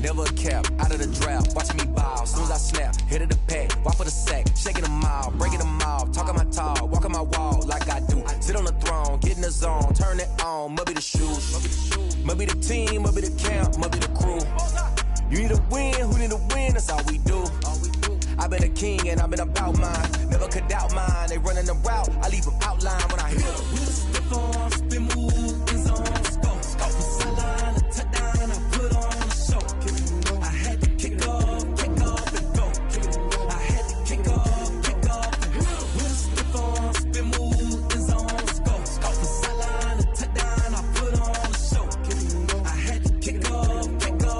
never a cap, out of the draft, watching me ball. Soon as I snap, hit of the pack, walk for the sack, shaking them all, breaking them all, talking my talk, walking my wall like I do. Sit on the throne, get in the zone, turn it on, must be the shoes, must be the team, must be the camp, must be the crew. You need a win, who need a win, that's all we do. I been a king and I been about mine, never could doubt mine. They running the route, I leave them outline when I hit them. We step on, spin move, in zone, scope, sideline, a touchdown, I put on a show. I had to kick off and go. I had to kick off and go. We step on, spin move, in zone, scope, sideline, a touchdown, I put on a show. I had to kick off and go.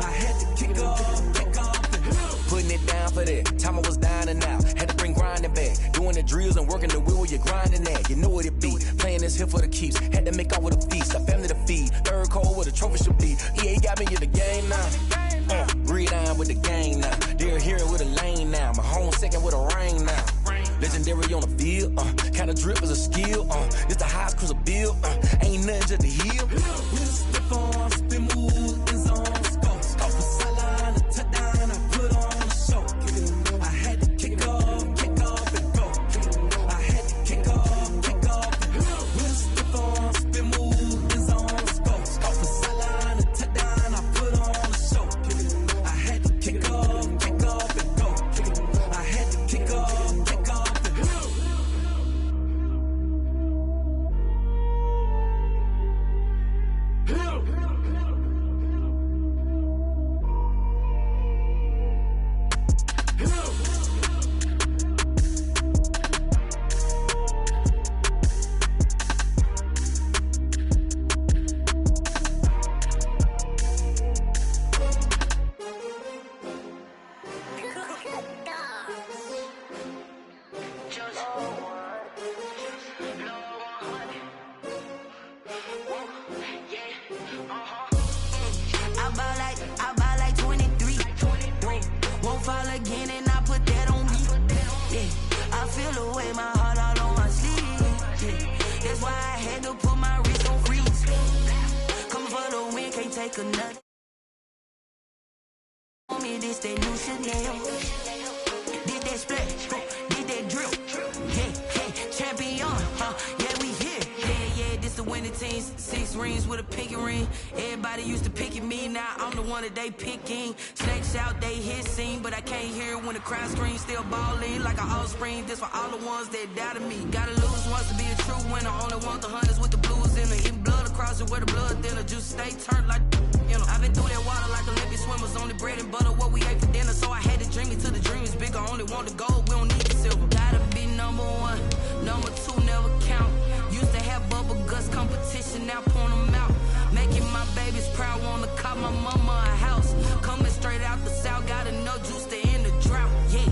I had to kick off and go. Putting it down for that, time I was down and out. Had to bring grinding back, doing the drills and working the wheel where you're grinding at. You know what it be, playing this here for the keeps. Had to make out with a feast, a family to feed. Third cold where the trophy should be. EA got me in the game now. Read on with the game now. They're hearing with a lane now. My home second with a rain now. Legendary on the field, kinda drip is a skill. It's the highest cruiser bill, ain't nothing just to heal. We step on, spin move, in zone, scope, sideline, a touchdown, I put on a show. I had to kick off and go. I had to kick off and go. We step on, spin move, in zone, scope, sideline, a touchdown, I put on a show. I had to kick off and go. I had to kick off and go. I buy like 23. Won't fall again and I put that on me. Yeah, I feel the way, my heart all on my sleeve. Yeah, that's why I had to put my wrist on freeze. Coming for the win, can't take a nut. On me, this that new Chanel. Did that splash, did that drill. Yeah, champion, yeah, we here. Yeah, this the winning team. 6 rings with a pinky ring. Everybody used to pick at me, now I'm the one that they picking. Snakes out, they hit scene, but I can't hear it when the crowd screams. Still balling like an offspring. This for all the ones that doubted me. Gotta lose once to be a true winner. Only want the hunters with the blues in it. Even blood across it where the blood thinner. Juice stay turned like, you know. I've been through that water like Olympic swimmers. Only bread and butter, what we ate for dinner. So I had to dream it till the dream is bigger. Only want the gold, we don't need the silver. Gotta be number 1, number 2 never count. Used to have bubble guts competition, now point them out. Making my babies proud, wanna call my mama a house. Coming straight out the south, got enough juice to end the drought. Yeah,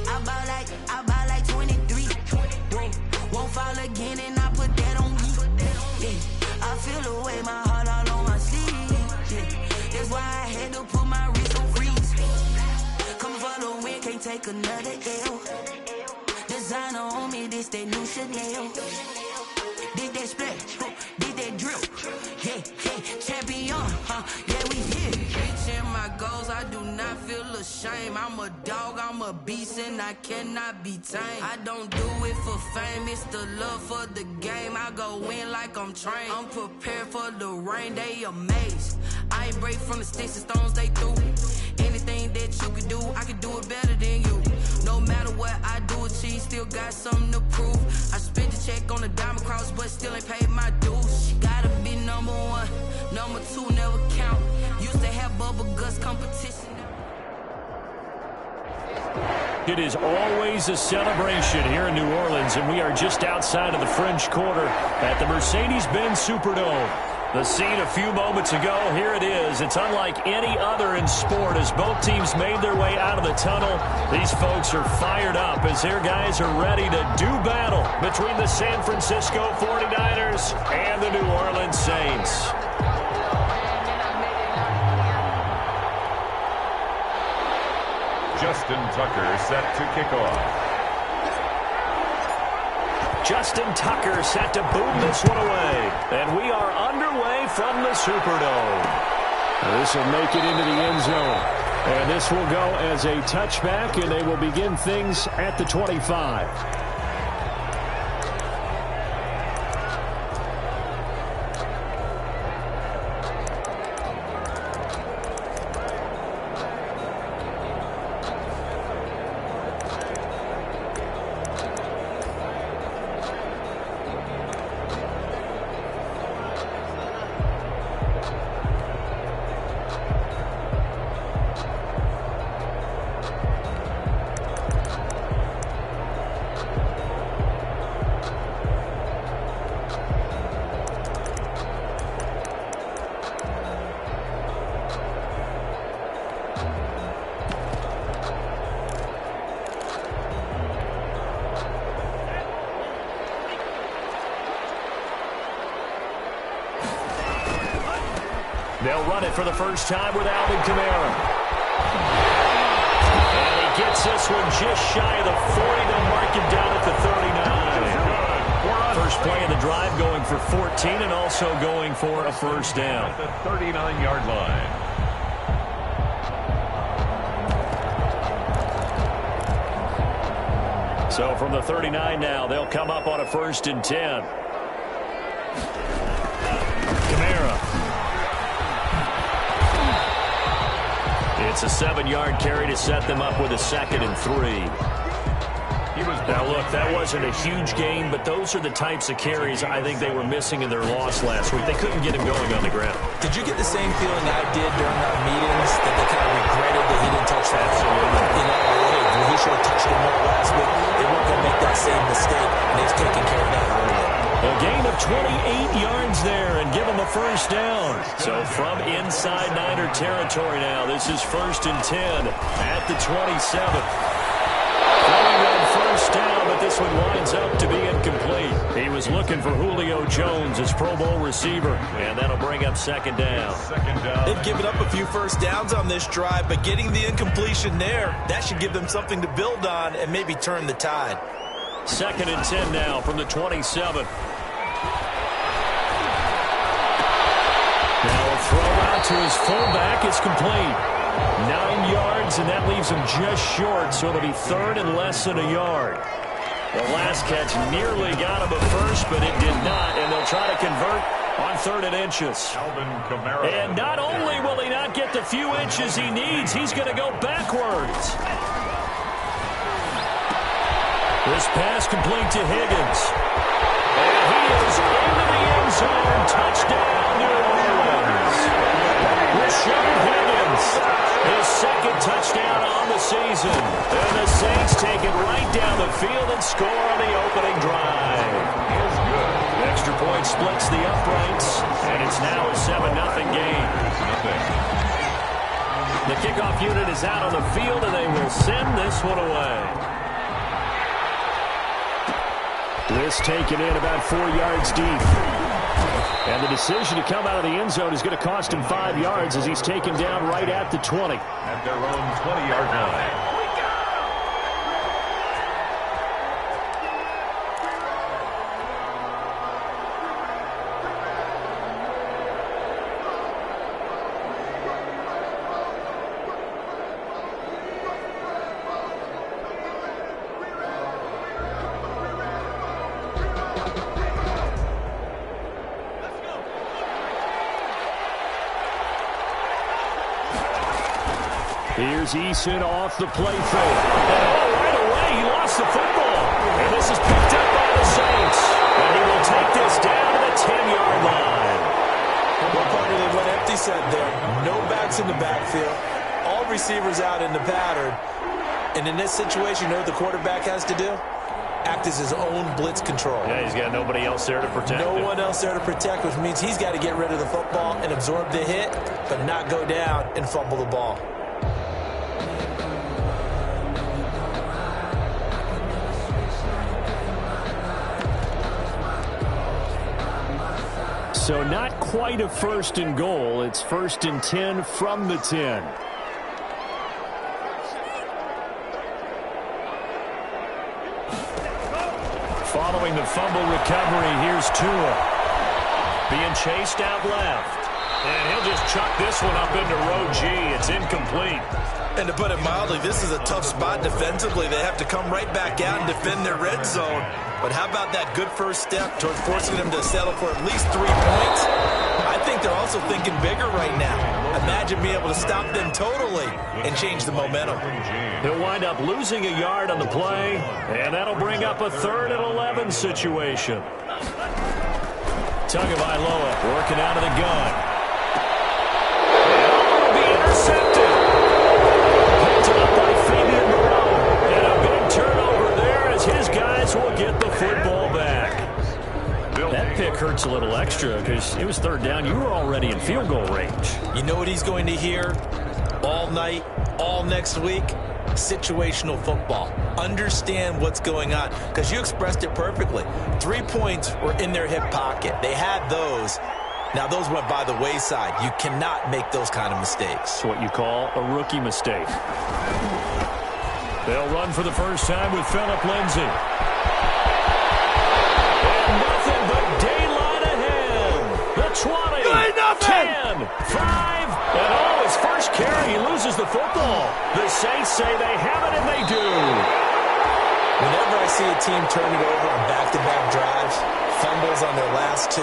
I buy like 23. Won't fall again and I put that on me. Yeah, I feel the way, my heart all on my sleeve. Yeah, that's why I had to put my wrist on freeze. Coming for the win, can't take another L. Designer on me, this that new Chanel. Did that splash, did that drill. Yeah, champion, yeah, we here. Reaching my goals, I do not feel ashamed. I'm a dog, I'm a beast, and I cannot be tamed. I don't do it for fame, it's the love for the game. I go in like I'm trained. I'm prepared for the rain, they amazed. I ain't break from the sticks and stones they threw. Anything that you can do, I can do it better than you. No matter what I do, achieve, still got something to prove. I spent the check on the diamond cross, but still ain't paid my dues. Gotta be number 1, number 2 never count. Used to have bubble guts competition. It is always a celebration here in New Orleans, and we are just outside of the French Quarter at the Mercedes-Benz Superdome. The scene a few moments ago, here it is. It's unlike any other in sport as both teams made their way out of the tunnel. These folks are fired up as their guys are ready to do battle between the San Francisco 49ers and the New Orleans Saints. Justin Tucker set to kick off. Justin Tucker set to boom this one away. And we are underway from the Superdome. This will make it into the end zone. And this will go as a touchback, and they will begin things at the 25. They'll run it for the first time with Alvin Kamara. And he gets this one just shy of the 40. They'll mark him down at the 39. First play of the drive going for 14 and also going for a first down. At the 39-yard line. So from the 39 now, they'll come up on a 1st and 10. Kamara. It's a 7-yard carry to set them up with a 2nd and 3. Now, look, that wasn't a huge gain, but those are the types of carries I think they were missing in their loss last week. They couldn't get him going on the ground. Did you get the same feeling I did during our meetings, that they kind of regretted that he didn't touch that? Absolutely. You know, he should have touched it more last week. They weren't going to make that same mistake, and they've taken care of that earlier. A gain of 28 yards there and give them a first down. So from inside Niner territory now, this is 1st and 10 at the 27. Going on first down, but this one winds up to be incomplete. He was looking for Julio Jones, his Pro Bowl receiver, and that'll bring up 2nd down. They've given up a few first downs on this drive, but getting the incompletion there, that should give them something to build on and maybe turn the tide. 2nd and 10 now from the 27. Now a throw out to his fullback is complete. 9 yards, and that leaves him just short, so it'll be 3rd and less than a yard. The last catch nearly got him a first, but it did not, and they'll try to convert on 3rd and inches. And not only will he not get the few inches he needs, he's going to go backwards. This pass complete to Higgins. And he is into the end zone. Touchdown, New Orleans. Rashard Higgins, his 2nd touchdown on the season. And the Saints take it right down the field and score on the opening drive. Extra point splits the uprights, and it's now a 7-0 game. The kickoff unit is out on the field, and they will send this one away. This taken in about 4 yards deep. And the decision to come out of the end zone is going to cost him 5 yards as he's taken down right at the 20. At their own 20-yard line. Here's Eason off the play fake. And right away, he lost the football. And this is picked up by the Saints. And he will take this down to the 10-yard line. Well, partner, they went empty set there. No backs in the backfield. All receivers out in the pattern. And in this situation, you know what the quarterback has to do? Act as his own blitz control. Yeah, he's got nobody else there to protect him. No one else there to protect, which means he's got to get rid of the football and absorb the hit, but not go down and fumble the ball. So not quite a 1st and goal. It's 1st and 10 from the 10. Following the fumble recovery, here's Tua. Being chased out left. And he'll just chuck this one up into row G. It's incomplete. And to put it mildly, this is a tough spot defensively. They have to come right back out and defend their red zone. But how about that good first step towards forcing them to settle for at least 3 points? I think they're also thinking bigger right now. Imagine being able to stop them totally and change the momentum. He'll wind up losing a yard on the play, and that'll bring up a 3rd and 11 situation. Tagovailoa working out of the gun. And it'll be intercepted. Picked up by Fabian Moreau. And a big turnover there as his guys will get the football back. That pick hurts a little extra because it was 3rd down. You were already in field goal range. You know what he's going to hear all night, all next week? Situational football. Understand what's going on, because you expressed it perfectly. 3 points were in their hip pocket. They had those. Now, those went by the wayside. You cannot make those kind of mistakes. It's what you call a rookie mistake. They'll run for the first time with Phillip Lindsay. And nothing but daylight ahead. The 20, 10, 5, and his first carry, he loses the football. The Saints say they have it, and they do. Whenever I see a team turn it over on back-to-back drives, fumbles on their last 2,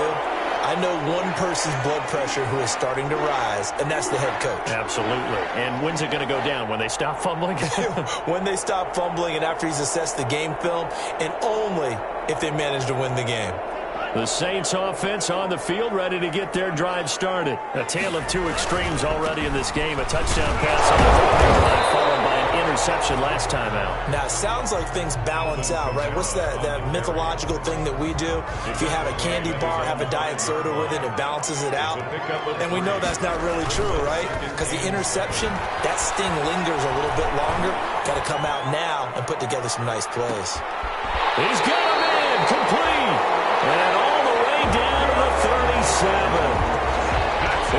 I know one person's blood pressure who is starting to rise, and that's the head coach. Absolutely. And when's it going to go down? When they stop fumbling? When they stop fumbling and after he's assessed the game film, and only if they manage to win the game. The Saints offense on the field, ready to get their drive started. A tale of 2 extremes already in this game. A touchdown pass on the drive, followed by an interception last time out. Now, it sounds like things balance out, right? What's that mythological thing that we do? If you have a candy bar, have a diet soda with it, it balances it out. And we know that's not really true, right? Because the interception, that sting lingers a little bit longer. Got to come out now and put together some nice plays. He's got him in, complete. And all the way down to the 37.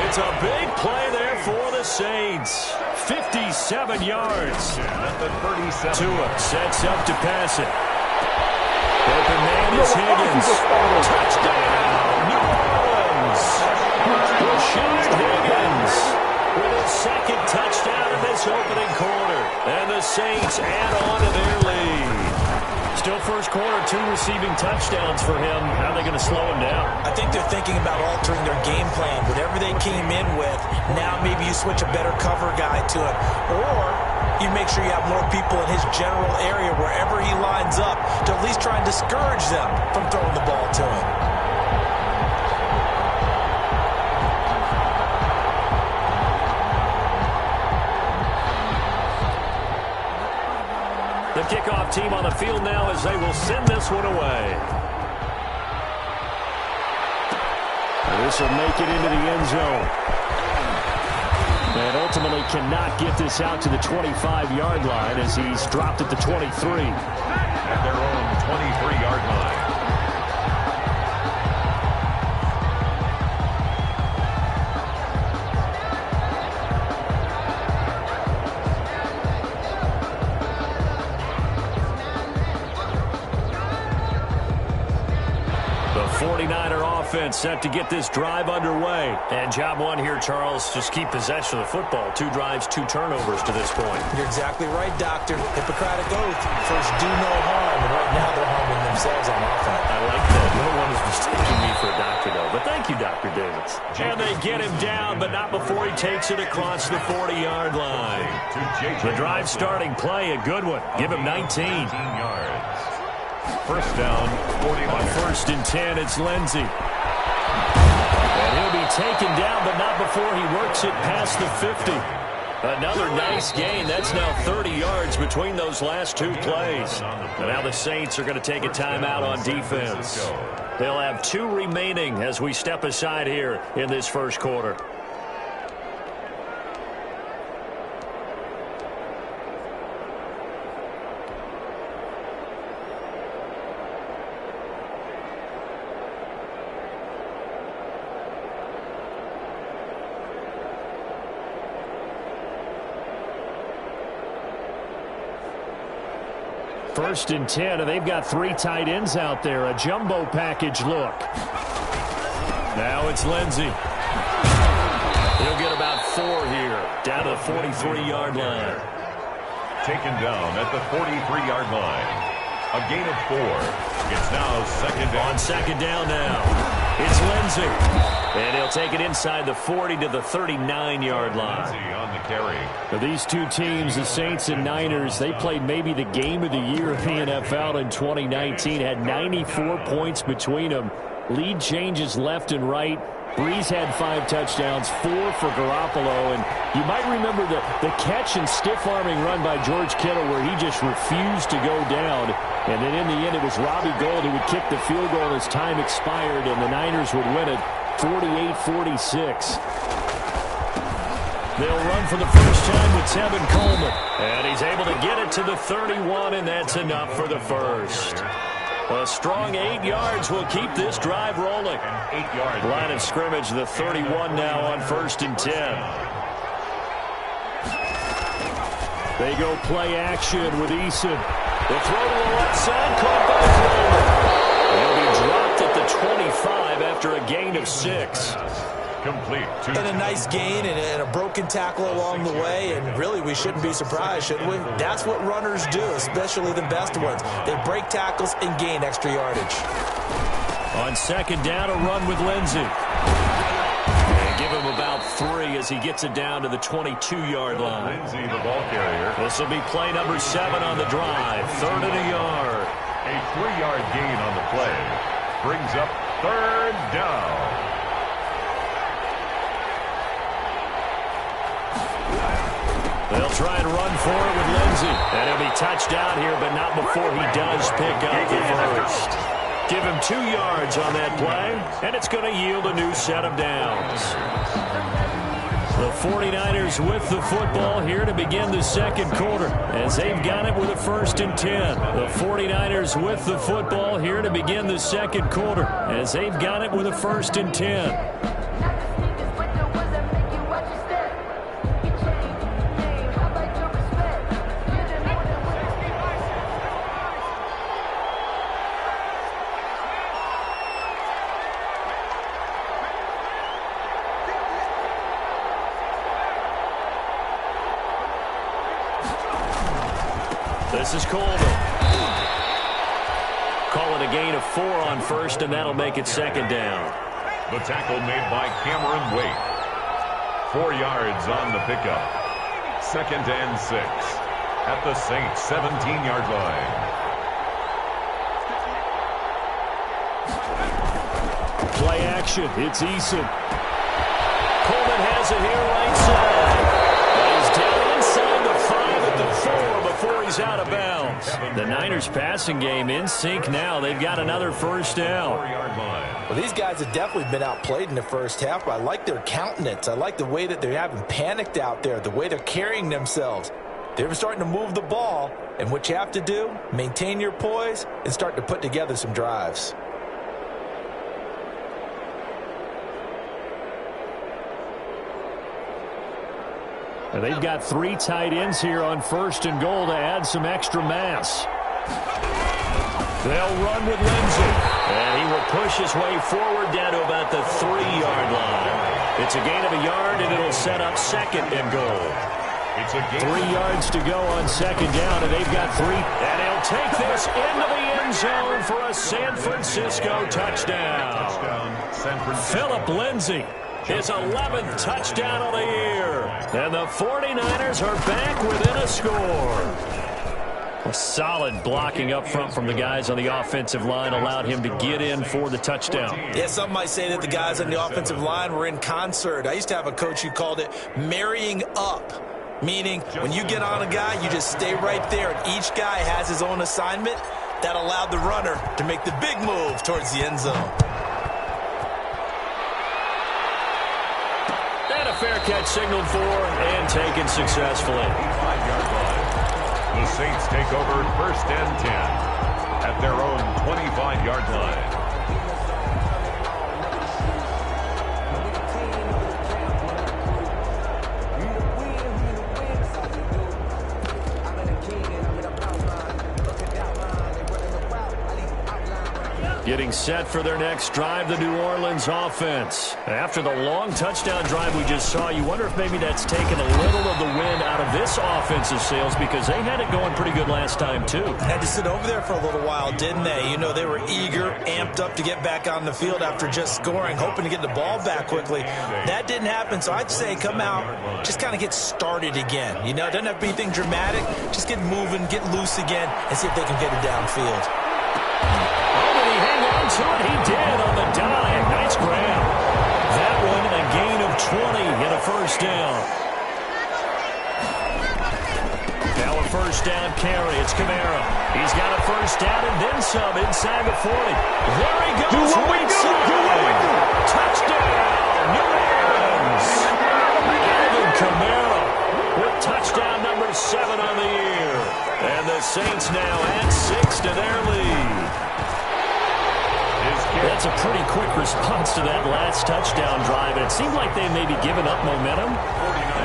It's a big play there for the Saints. 57 yards. Tua sets up to pass it. Open man is Higgins. Touchdown, New Orleans. Rashard Higgins with his 2nd touchdown in this opening quarter. And the Saints add on to their lead. Still first quarter, 2 receiving touchdowns for him. How are they going to slow him down? I think they're thinking about altering their game plan. Whatever they came in with, now maybe you switch a better cover guy to it. Or you make sure you have more people in his general area wherever he lines up to at least try and discourage them from throwing the ball to him. The kickoff team on the field now as they will send this one away. This will make it into the end zone. And ultimately cannot get this out to the 25-yard line as he's dropped at the 23. At their own 23-yard line. The 49er offense set to get this drive underway. And job one here, Charles, just keep possession of the football. 2 drives, 2 turnovers to this point. You're exactly right, Doctor. Hippocratic oath. First, do no harm. And right now, they're harming themselves on offense. I like that. No one is mistaking me for a doctor, though. But thank you, Dr. Davis. And they get him down, but not before he takes it across the 40-yard line. The drive starting play, a good one. Give him 19. 19 yards. First down, 40. On 1st and 10, it's Lindsey. And he'll be taken down, but not before he works it past the 50. Another nice gain. That's now 30 yards between those last 2 plays. And now the Saints are going to take a timeout on defense. They'll have 2 remaining as we step aside here in this first quarter. First and 10, and they've got 3 tight ends out there. A jumbo package look. Now it's Lindsey. He'll get about 4 here, down to the 43-yard line. Taken down at the 43-yard line. A gain of 4. It's now second down. On second down now, it's Lindsey. And he'll take it inside the 40 to the 39-yard line. Lindsey on the carry. Now, these two teams, the Saints and Niners, they played maybe the game of the year in the NFL in 2019. Had 94 points between them. Lead changes left and right. Breeze had 5 touchdowns, 4 for Garoppolo. And you might remember the catch and stiff-arming run by George Kittle where he just refused to go down. And then in the end, it was Robbie Gould who would kick the field goal as time expired, and the Niners would win it 48-46. They'll run for the first time with Tevin Coleman. And he's able to get it to the 31, and that's enough for the first. A strong 8 yards will keep this drive rolling. 8 yards. Line of scrimmage, the 31 now on 1st and 10. They go play action with Eason. The throw to the left side, caught by Coleman. He'll be dropped at the 25 after a gain of 6. Complete. And a nice gain and a broken tackle along the way, and really we shouldn't be surprised, should we? That's what runners do, especially the best ones. They break tackles and gain extra yardage. On second down, a run with Lindsey. And give him about 3 as he gets it down to the 22-yard line. Lindsey, the ball carrier. This will be play number 7 on the drive. 3rd and a yard. A 3-yard gain on the play. Brings up 3rd down. They'll try and run for it with Lindsey. And he'll be touched out here, but not before he does pick up the first. Give him 2 yards on that play, and it's going to yield a new set of downs. The 49ers with the football here to begin the second quarter as they've got it with a 1st and 10. The 49ers with the football here to begin the second quarter as they've got it with a 1st and 10. This is Coleman. Call it a gain of 4 on 1st, and that'll make it 2nd down. The tackle made by Cameron Wake. 4 yards on the pickup. 2nd and 6 at the Saints 17-yard line. Play action. It's Eason. Coleman has it here right side. He's down inside the 5 at the 4 before he's out of bounds. The Niners passing game in sync now. They've got another 1st down. 4-yard line. Well, these guys have definitely been outplayed in the first half, but I like their countenance. I like the way that they haven't panicked out there, the way they're carrying themselves. They're starting to move the ball, and what you have to do, maintain your poise and start to put together some drives. And they've got 3 tight ends here on 1st and goal to add some extra mass. They'll run with Lindsey. And he will push his way forward down to about the 3-yard line. It's a gain of a yard, and it'll set up 2nd and goal. It's a gain. 3 yards to go on 2nd down, and they've got 3. And he'll take this into the end zone for a San Francisco touchdown. San Francisco. Philip Lindsey. His 11th touchdown of the year. And the 49ers are back within a score. A solid blocking up front from the guys on the offensive line allowed him to get in for the touchdown. Yeah, some might say that the guys on the offensive line were in concert. I used to have a coach who called it marrying up, meaning when you get on a guy, you just stay right there, and each guy has his own assignment. That allowed the runner to make the big move towards the end zone. Fair catch signaled for and taken successfully. 5-yard line. The Saints take over 1st and 10 at their own 25-yard line. Getting set for their next drive, the New Orleans offense. After the long touchdown drive we just saw, you wonder if maybe that's taken a little of the wind out of this offensive sails because they had it going pretty good last time too. Had to sit over there for a little while, didn't they? You know, they were eager, amped up to get back on the field after just scoring, hoping to get the ball back quickly. That didn't happen, so I'd say come out, just kind of get started again. You know, it doesn't have to be anything dramatic. Just get moving, get loose again, and see if they can get it downfield. To it, he did on the dive. Nice grab. That one, a gain of 20 and a first down. Now a first down carry. It's Kamara. He's got a first down and then some inside the 40. There he goes. Touchdown, New Orleans. Alvin Kamara with touchdown number 7 on the year. And the Saints now add 6 to their lead. That's a pretty quick response to that last touchdown drive. And it seemed like they may be giving up momentum.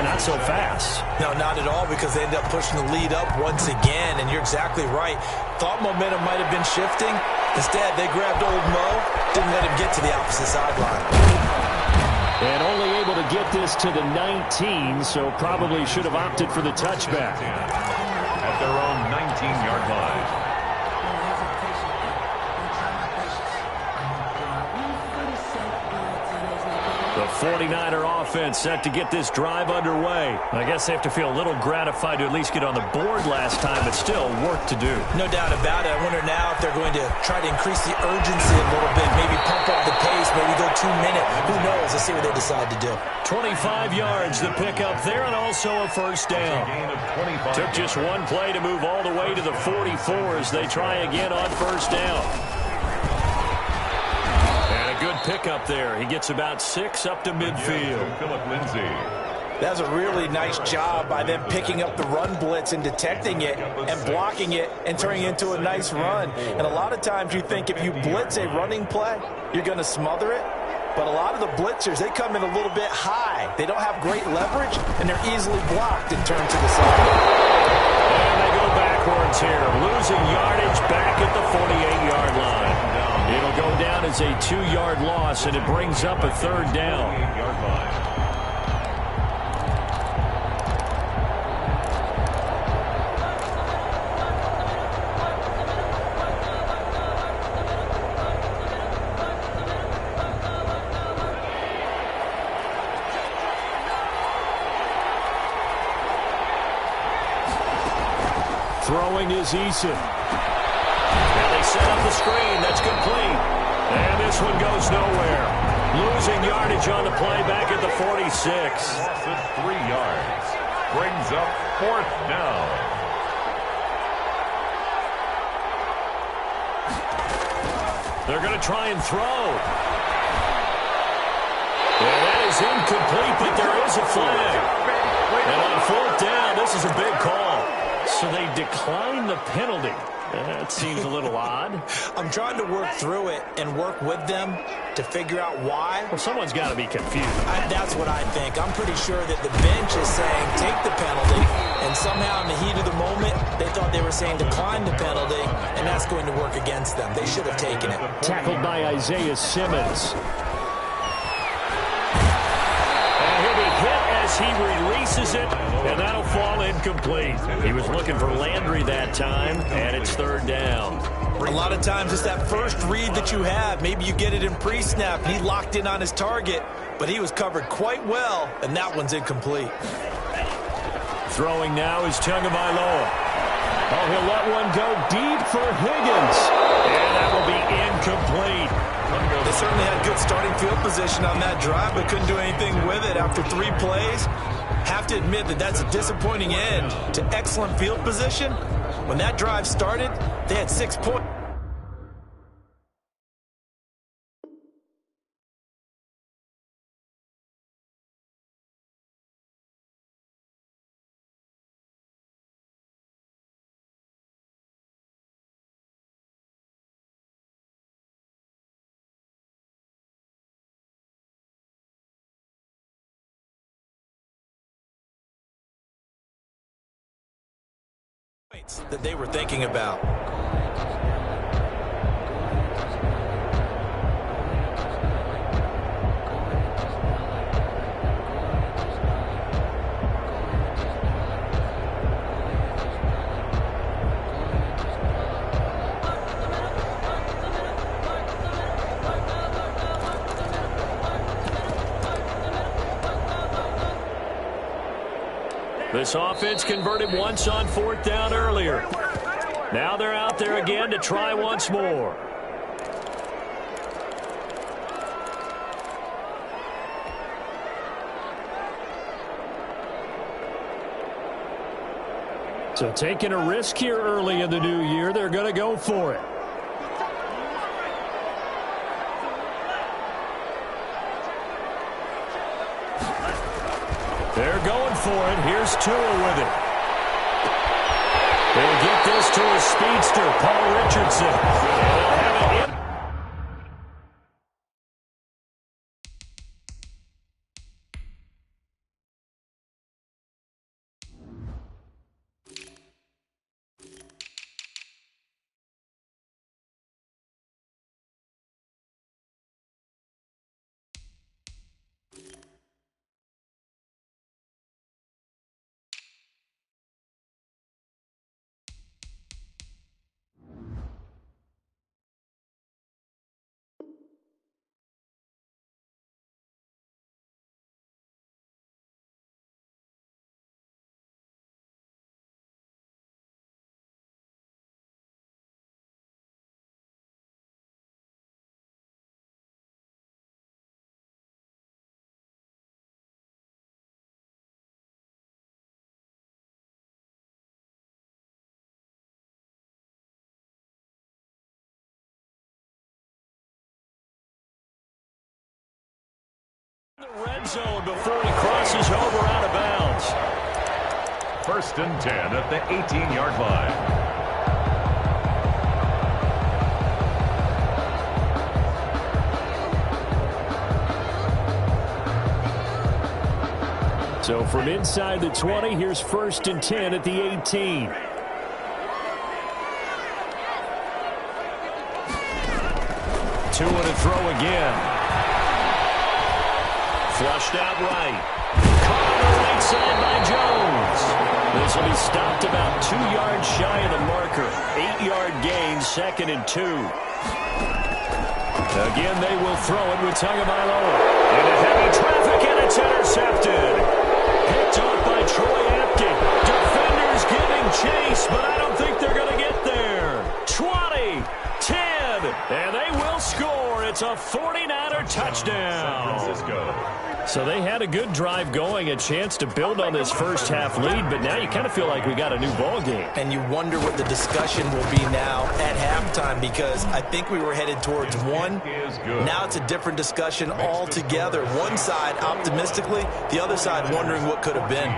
Not so fast. No, not at all, because they ended up pushing the lead up once again. And you're exactly right. Thought momentum might have been shifting. Instead, they grabbed old Mo, didn't let him get to the opposite sideline. And only able to get this to the 19, so probably should have opted for the touchback. At their own 19-yard line. The 49er offense set to get this drive underway. I guess they have to feel a little gratified to at least get on the board last time, but still work to do. No doubt about it. I wonder now if they're going to try to increase the urgency a little bit, maybe pump up the pace, maybe go 2 minutes. Who knows? Let's see what they decide to do. 25 yards the pickup there, and also a first down. Took just one play to move all the way to the 44 as they try again on first down. Good pickup there. He gets about 6 up to midfield. Philip Lindsay. That's a really nice job by them picking up the run blitz and detecting it and blocking it and turning it into a nice run. And a lot of times you think if you blitz a running play, you're going to smother it. But a lot of the blitzers, they come in a little bit high. They don't have great leverage, and they're easily blocked and turned to the side. And they go backwards here, losing yardage back at the 48-yard line. It'll go down as a 2-yard loss, and it brings up a third down. Throwing is Eason. And they set up the screen. That's complete. And this one goes nowhere. Losing yardage on the play back at the 46. Loss of 3 yards. Brings up 4th down. They're going to try and throw. And that is incomplete, but there is a flag. And on 4th down, this is a big call. So they decline the penalty. That seems a little odd. I'm trying to work through it and work with them to figure out why. Well, someone's got to be confused. That's what I think. I'm pretty sure that the bench is saying take the penalty, and somehow in the heat of the moment, they thought they were saying decline the penalty, and that's going to work against them. They should have taken it. Tackled by Isaiah Simmons. He releases it, and that'll fall incomplete. He was looking for Landry that time, and it's 3rd down. A lot of times it's that first read that you have. Maybe you get it in pre-snap, and he locked in on his target, but he was covered quite well, and that one's incomplete. Throwing now is Tagovailoa. Oh, he'll let one go deep for Higgins, and that will be incomplete. They certainly had good starting field position on that drive, but couldn't do anything with it after 3 plays. Have to admit that that's a disappointing end to excellent field position. When that drive started, they had 6 points. that they were thinking about. This offense converted once on 4th down earlier. Now they're out there again to try once more. So taking a risk here early in the new year, they're going to go for it. They're going for it. Here's Tua with it. They'll get this to a speedster, Paul Richardson. They'll have it in. The red zone before he crosses over out of bounds. 1st and 10 at the 18-yard line. So from inside the 20, here's 1st and 10 at the 18. Tua to throw again. Flushed out right. Caught on the right side by Jones. This will be stopped about 2 yards shy of the marker. 8-yard gain, 2nd and 2. Again, they will throw it with Tagovailoa. Into heavy traffic, and it's intercepted. Picked off by Troy Apke. Defenders giving chase, but I don't think they're going to get there. 20, 10, and they will score. It's a 49er touchdown. San Francisco. So they had a good drive going, a chance to build on this first half lead, but now you kind of feel like we got a new ball game. And you wonder what the discussion will be now at halftime, because I think we were headed towards one. Now it's a different discussion altogether. One side optimistically, the other side wondering what could have been.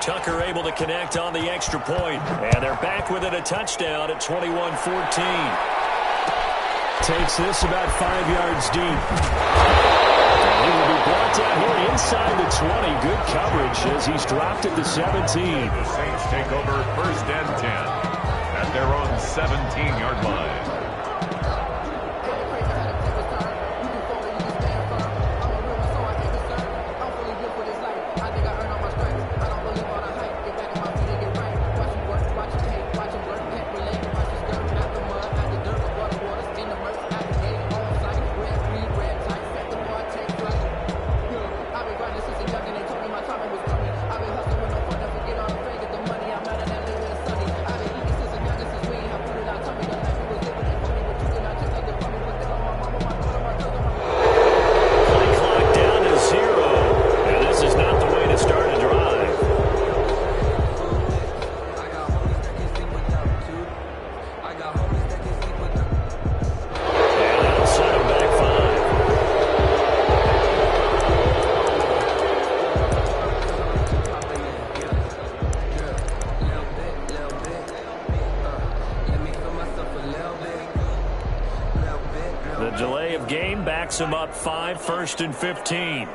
Tucker able to connect on the extra point, and they're back within a touchdown at 21-14. Takes this about 5 yards deep. He will be brought down here inside the 20. Good coverage as he's dropped at the 17. The Saints take over 1st and 10 at their own 17-yard line. Backs him up 5, 1st and 15.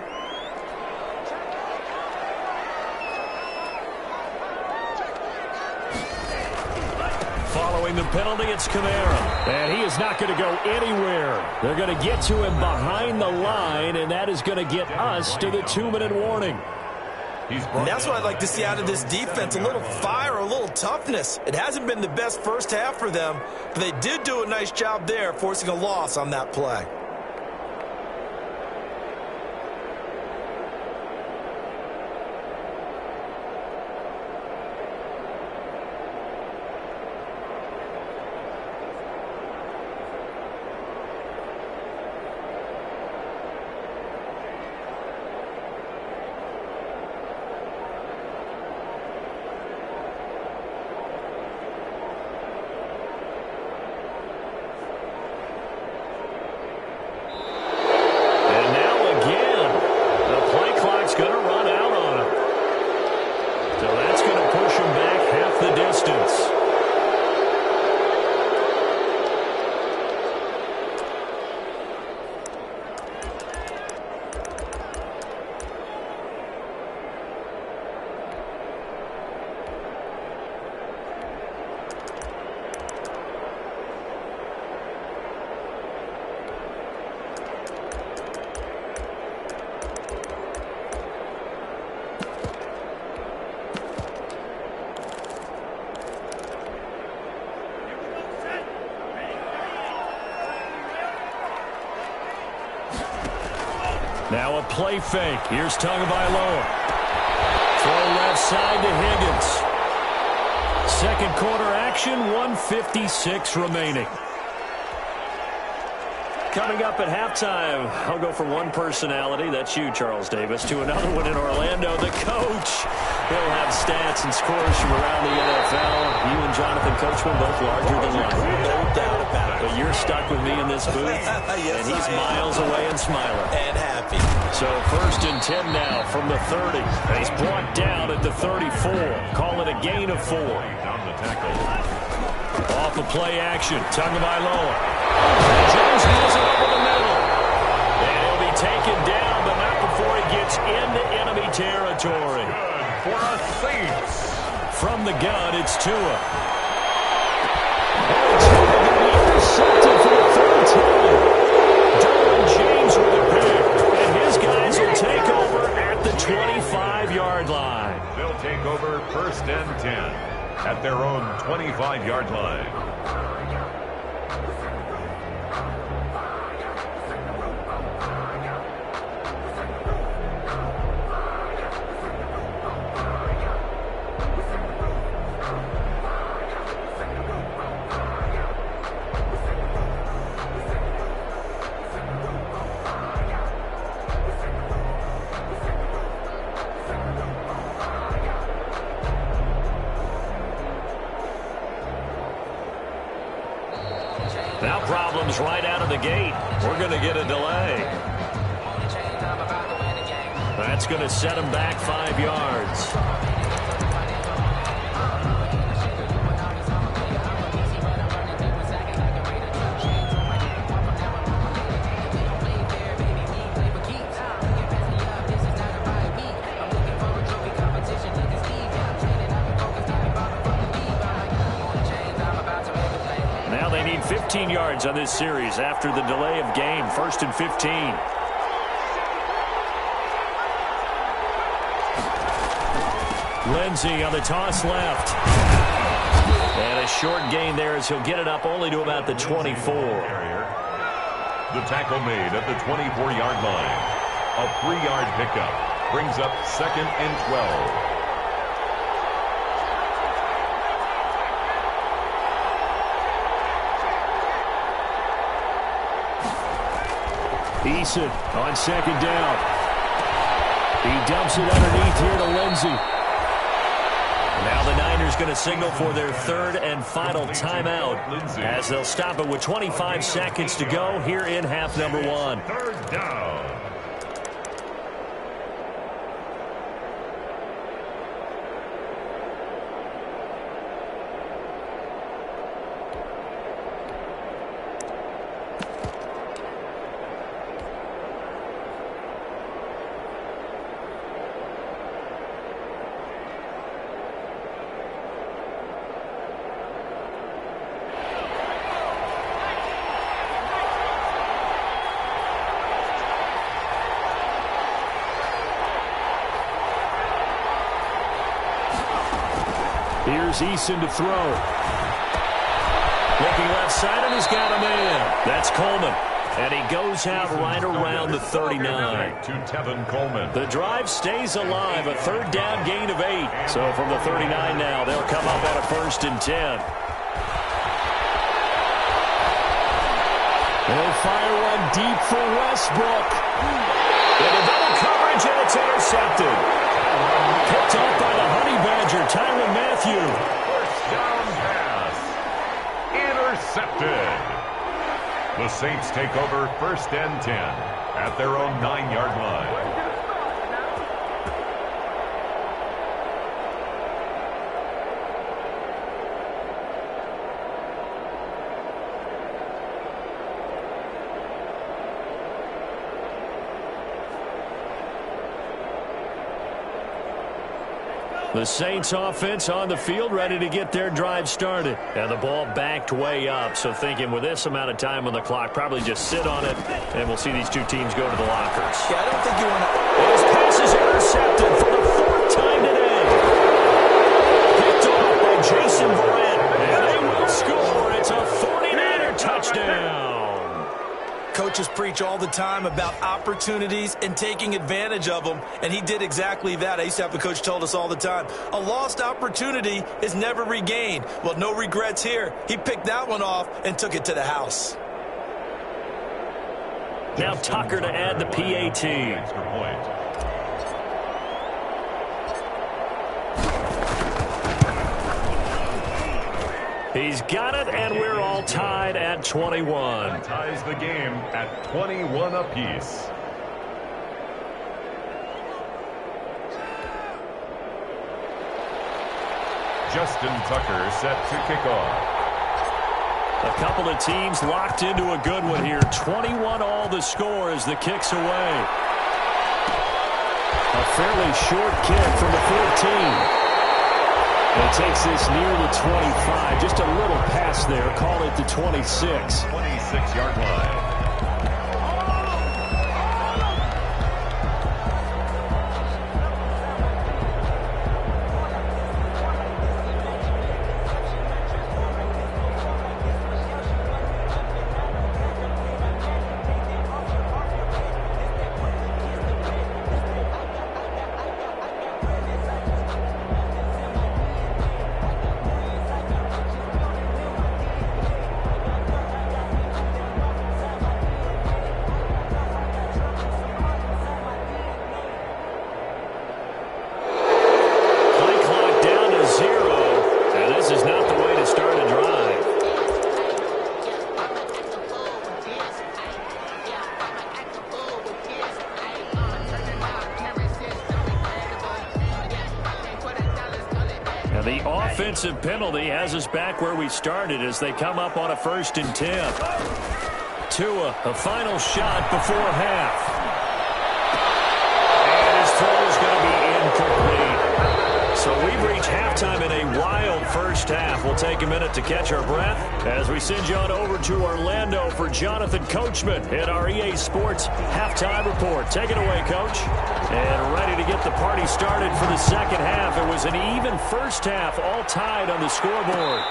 Following the penalty, it's Kamara. And he is not going to go anywhere. They're going to get to him behind the line, and that is going to get us to the 2-minute warning. And that's what I'd like to see out of this defense, a little fire, a little toughness. It hasn't been the best first half for them, but they did do a nice job there, forcing a loss on that play. Now a play fake. Here's Tagovailoa. Throw left side to Higgins. Second quarter action, 1:56 remaining. Coming up at halftime, I'll go from one personality, that's you, Charles Davis, to another one in Orlando, the coach. He'll have stats and scores from around the NFL. You and Jonathan Coachman both larger than life. No doubt about it. But you're stuck with me in this booth, Yes, and he's I am. miles away and smiling. And happy. So 1st and 10 now from the 30. And he's brought down at the 34. Call it a gain of 4. Down the tackle. Off of play action, Tagovailoa. Jones has it over the middle. And he'll be taken down, but not before he gets into enemy territory. Good for a Saints. From the gun, it's Tua. And Tua will be intercepted for the 3rd time. Derwin James with a pick. And his guys will take over at the 25-yard line. They'll take over 1st and 10 at their own 25-yard line. Now problems right out of the gate. We're going to get a delay. That's going to set him back 5 yards. Now they need 15 yards on this series after the delay of game. 1st and 15. Lindsey on the toss left. And a short gain there as he'll get it up only to about the 24. The tackle made at the 24-yard line. A 3-yard pickup brings up 2nd and 12. Eason on 2nd down. He dumps it underneath here to Lindsey. Now the Niners going to signal for their 3rd and final timeout as they'll stop it with 25 seconds to go here in half number 1. 3rd down. Here's Eason to throw. Looking left side, and he's got a man. That's Coleman. And he goes out right around the 39. To Tevin Coleman. The drive stays alive. A 3rd down gain of 8. So from the 39 now, they'll come up on a 1st and 10. They'll fire one deep for Westbrook. Into double coverage, and it's intercepted. Picked off by the Honey Badger, Tyrann Mathieu. 1st down pass. Intercepted. The Saints take over 1st and 10 at their own 9-yard line. The Saints offense on the field, ready to get their drive started. And the ball backed way up, so thinking with this amount of time on the clock, probably just sit on it, and we'll see these two teams go to the lockers. Yeah, I don't think you want to... His pass is intercepted for the 4th time today. Picked off by Jason Verrett, and they will score. It's a 49er touchdown. Coach is preaching. preach all the time about opportunities and taking advantage of them, and he did exactly that. I used to have a coach told us all the time, a lost opportunity is never regained. Well, no regrets here. He picked that one off and took it to the house. Now Tucker to add the PAT. Extra point. He's got it, and we're all tied at 21. That ties the game at 21 apiece. Justin Tucker set to kick off. A couple of teams locked into a good one here. 21 all the score as the kick's away. A fairly short kick from the 14. It takes this near the 25. Just a little pass there. Call it the 26. 26-yard line. The offensive penalty has us back where we started as they come up on a 1st and 10. Tua, a final shot before half. And his throw is going to be incomplete. So we've reached halftime in a wild first half. We'll take a minute to catch our breath as we send you on over to Orlando for Jonathan Coachman at our EA Sports Halftime Report. Take it away, Coach. And ready to get the party started for the second half. It was an even first half, all tied on the scoreboard.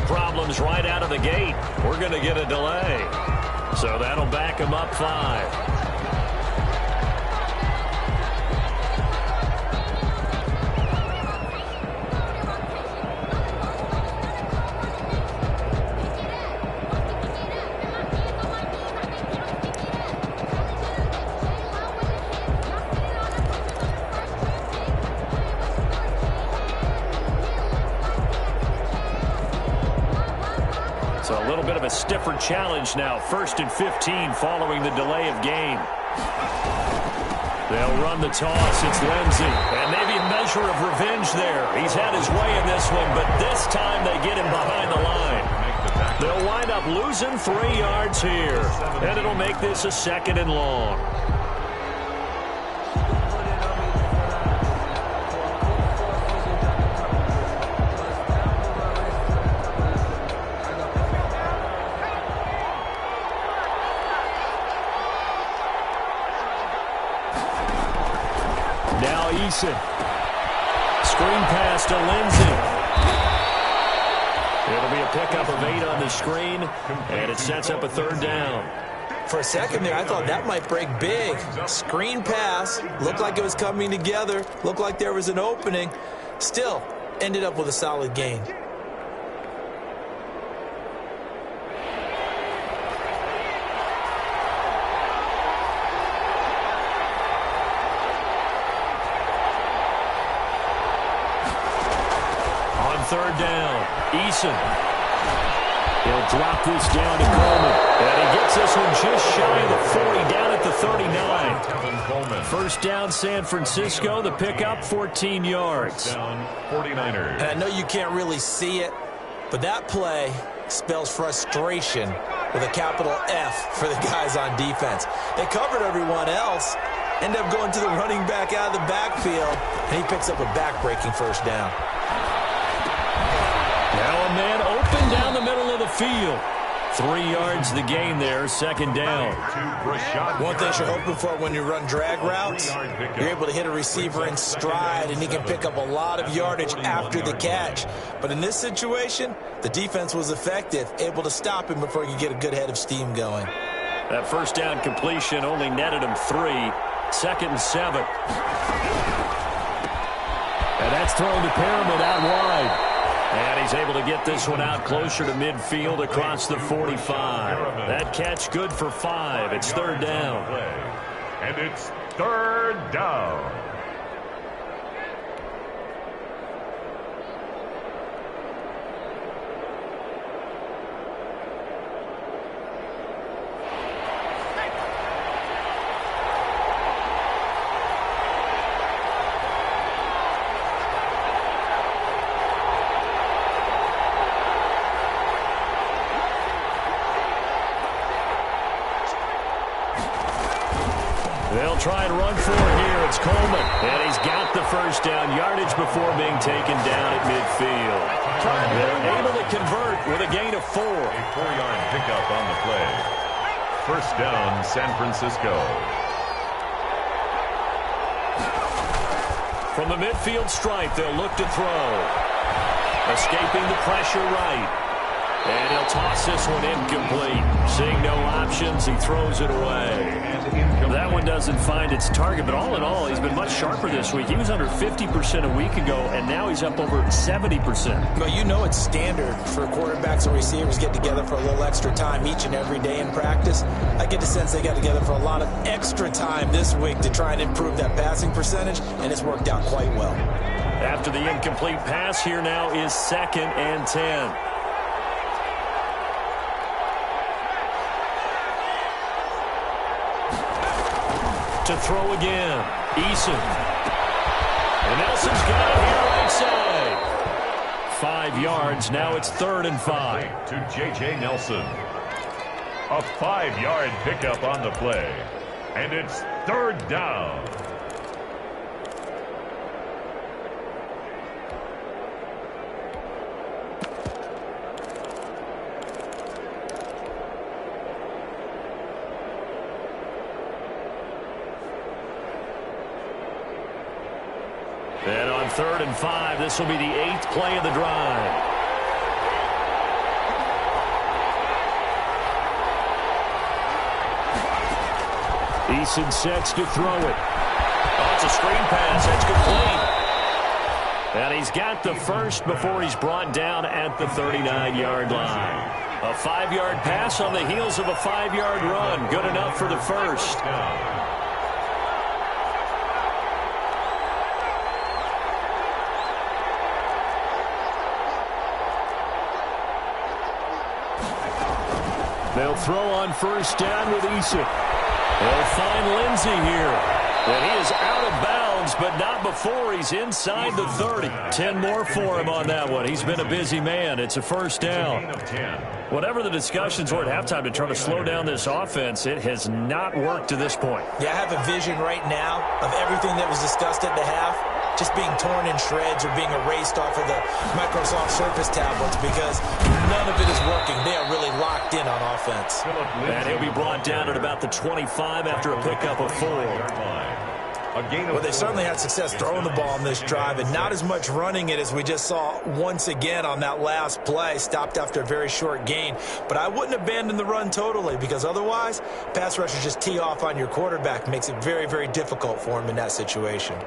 Problems right out of the gate. We're going to get a delay. So that'll back him up 5. A little bit of a stiffer challenge now. 1st and 15 following the delay of game. They'll run the toss. It's Lindsey. And maybe a measure of revenge there. He's had his way in this one, but this time they get him behind the line. They'll wind up losing 3 yards here. And it'll make this a 2nd and long. Now Eason. Screen pass to Lindsey. It'll be a pickup of 8 on the screen, and it sets up a 3rd down. For a second there, I thought that might break big. Screen pass. Looked like it was coming together. Looked like there was an opening. Still, ended up with a solid gain. On 3rd down, Eason. He'll drop this down to Coleman. And he gets this one just shy of the 40, down at the 39. First down, San Francisco. The pickup, 14 yards. Down, 49ers. And I know you can't really see it, but that play spells frustration with a capital F for the guys on defense. They covered everyone else, end up going to the running back out of the backfield, and he picks up a back-breaking first down. Now a man open down the middle of the field. 3 yards the gain there, second down. One thing you're hoping for when you run drag routes, you're able to hit a receiver in stride, and he can pick up a lot of yardage after the catch. But in this situation, the defense was effective, able to stop him before he could get a good head of steam going. That first down completion only netted him 3. Second and 7. And that's thrown to Perriman out wide. And he's able to get this one out closer to midfield across the 45. That catch good for 5. It's third down. And it's third down. They'll try and run for it here. It's Coleman. And he's got the first down yardage before being taken down at midfield. They're able to convert with a gain of 4. A 4-yard pickup on the play. First down, San Francisco. From the midfield stripe, they'll look to throw. Escaping the pressure right. And he'll toss this one incomplete. Seeing no options, he throws it away. That one doesn't find its target, but all in all, he's been much sharper this week. He was under 50% a week ago, and now he's up over 70%. Well, you know it's standard for quarterbacks and receivers get together for a little extra time each and every day in practice. I get the sense they got together for a lot of extra time this week to try and improve that passing percentage, and it's worked out quite well. After the incomplete pass, here now is 2nd and 10. To throw again. Eason. And Nelson's got it here right side. 5 yards. Now it's 3rd and 5. To J.J. Nelson. A 5-yard pickup on the play. And it's 3rd down. And on 3rd and 5, this will be the 8th play of the drive. Eason sets to throw it. Oh, it's a screen pass. That's complete. And he's got the first before he's brought down at the 39-yard line. A 5-yard pass on the heels of a 5-yard run. Good enough for the first. They'll throw on first down with Eason. They'll find Lindsey here. And he is out of bounds, but not before he's inside the 30. 10 more for him on that one. He's been a busy man. It's a first down. Whatever the discussions were at halftime to try to slow down this offense, it has not worked to this point. Yeah, I have a vision right now of everything that was discussed at the half just being torn in shreds or being erased off of the Microsoft Surface tablets because none of it is working. They are really locked in on offense. And he'll be brought down at about the 25 after a pickup of 4. Well, they certainly had success throwing the ball on this drive and not as much running it as we just saw once again on that last play. Stopped after a very short gain. But I wouldn't abandon the run totally because otherwise, pass rushers just tee off on your quarterback. Makes it very, very difficult for him in that situation.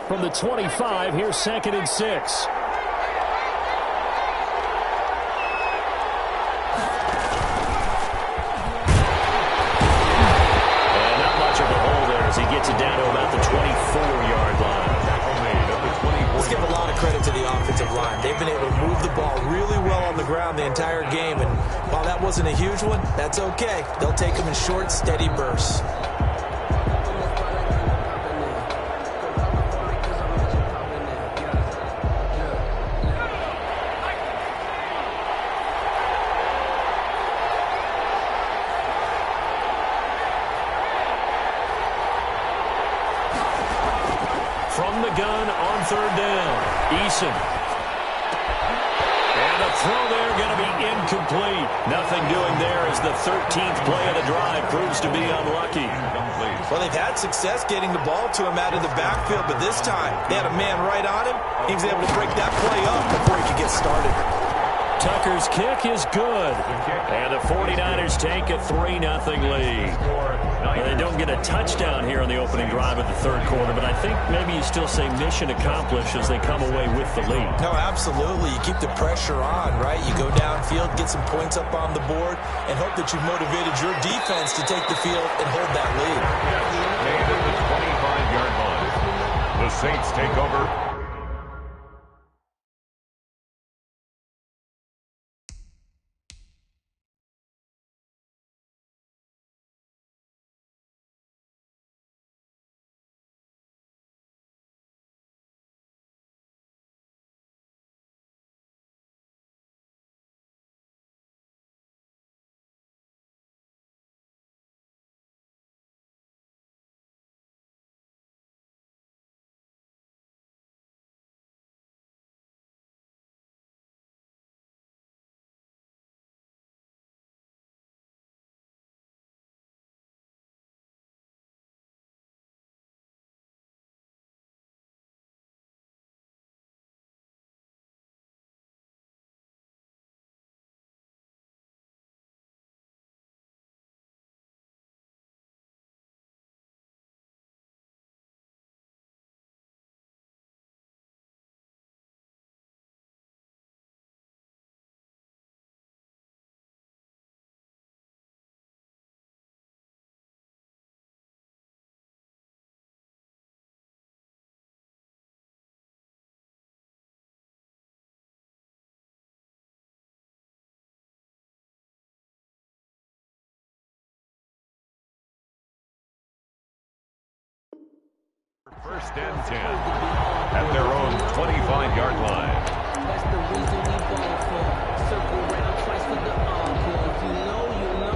From the 25, here's 2nd and 6. credit to the offensive line. They've been able to move the ball really well on the ground the entire game, and while that wasn't a huge one, that's okay. They'll take them in short, steady bursts. From the gun on third down, Eason. And the throw there going to be incomplete. Nothing doing there as the 13th play of the drive proves to be unlucky. Well, they've had success getting the ball to him out of the backfield, but this time they had a man right on him. He was able to break that play up before he could get started. Tucker's kick is good. And the 49ers take a 3-0 lead. They don't get a touchdown here in the opening drive of the third quarter, but I think maybe you still say mission accomplished as they come away with the lead. No, absolutely. You keep the pressure on, right? You go downfield, get some points up on the board, and hope that you've motivated your defense to take the field and hold that lead. And at the 25-yard line, the Saints take over. First and 10 at their own 25-yard line. That's the reason we ball for. Circle round twice for the encore. If you know, you know.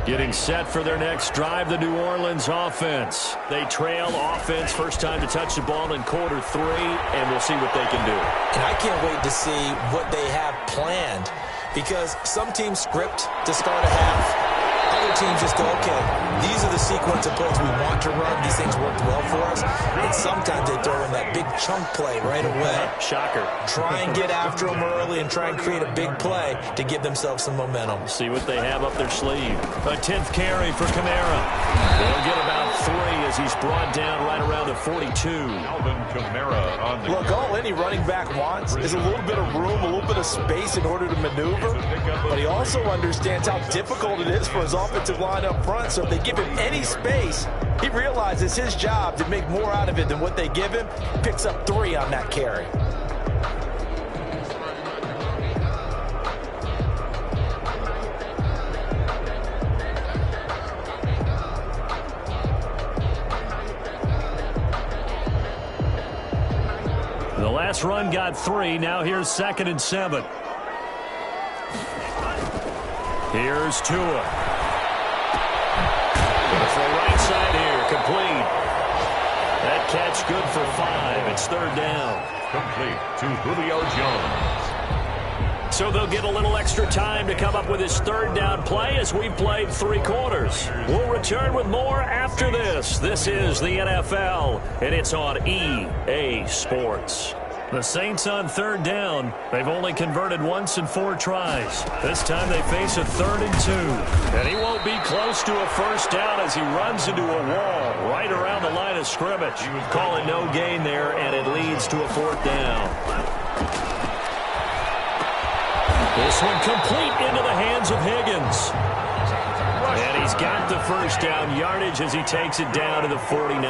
Getting set for their next drive, the New Orleans offense. They trail offense, first time to touch the ball in quarter 3, and we'll see what they can do. And I can't wait to see what they have planned, because some teams script to start a half. Other teams just go, okay, these are the sequence of plays we want to run. These things worked well for us. And sometimes they throw in that big chunk play right away. Shocker. Try and get after them early and try and create a big play to give themselves some momentum. See what they have up their sleeve. A 10th carry for Kamara. They'll get about 3 as he's brought down right around the 42. Alvin Kamara on the Look, all any running back wants is a little bit of room, a little bit of space in order to maneuver. But he also understands how difficult it is for his offensive line up front. So if they give him any space, he realizes his job to make more out of it than what they give him. Picks up 3 on that carry. The last run got 3. Now here's 2nd and 7. Here's Tua. For right side here, complete. That catch good for 5. It's 3rd down. complete to Julio Jones. So they'll get a little extra time to come up with his 3rd down play as we've played 3 quarters. We'll return with more after this. This is the NFL, and it's on EA Sports. The Saints on 3rd down. They've only converted once in 4 tries. This time they face a 3rd and 2. And he won't be close to a 1st down as he runs into a wall right around the line of scrimmage. Calling no gain there, and it leads to a 4th down. This one complete into the hands of Higgins. And he's got the first down yardage as he takes it down to the 49.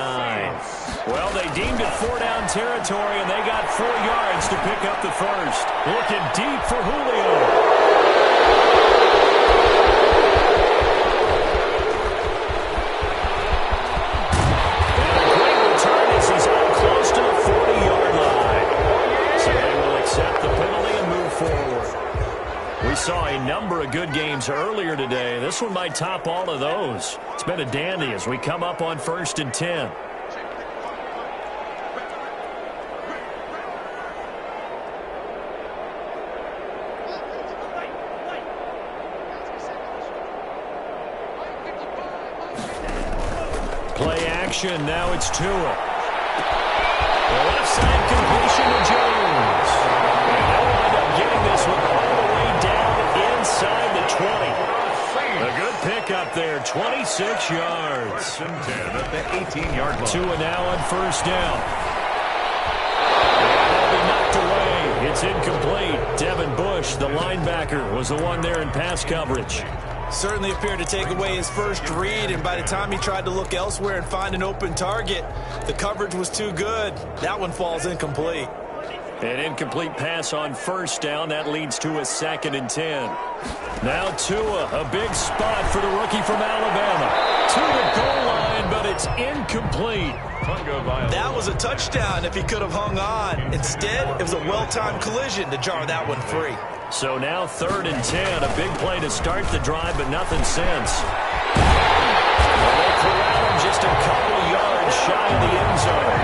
Well, they deemed it 4-down territory, and they got 4 yards to pick up the first. Looking deep for Julio. We saw a number of good games earlier today. This one might top all of those. It's been a dandy as we come up on 1st and 10. Play action. Now it's Tua. The left side completion to Jones. And they'll wind up getting this one all the way down inside the 20. A good pickup there, 26 yards. 10 at the 18-yard line. Tua now on first down. And they'll be knocked away. It's incomplete. Devin Bush, the linebacker, was the one there in pass coverage. Certainly appeared to take away his first read, and by the time he tried to look elsewhere and find an open target, the coverage was too good. That one falls incomplete. An incomplete pass on first down. That leads to a 2nd and 10. Now Tua, a big spot for the rookie from Alabama. To the goal line, but it's incomplete. That was a touchdown if he could have hung on. Instead, it was a well-timed collision to jar that one free. So now 3rd and 10. A big play to start the drive, but nothing since. Well, they corral him just a couple of yards shy of the end zone.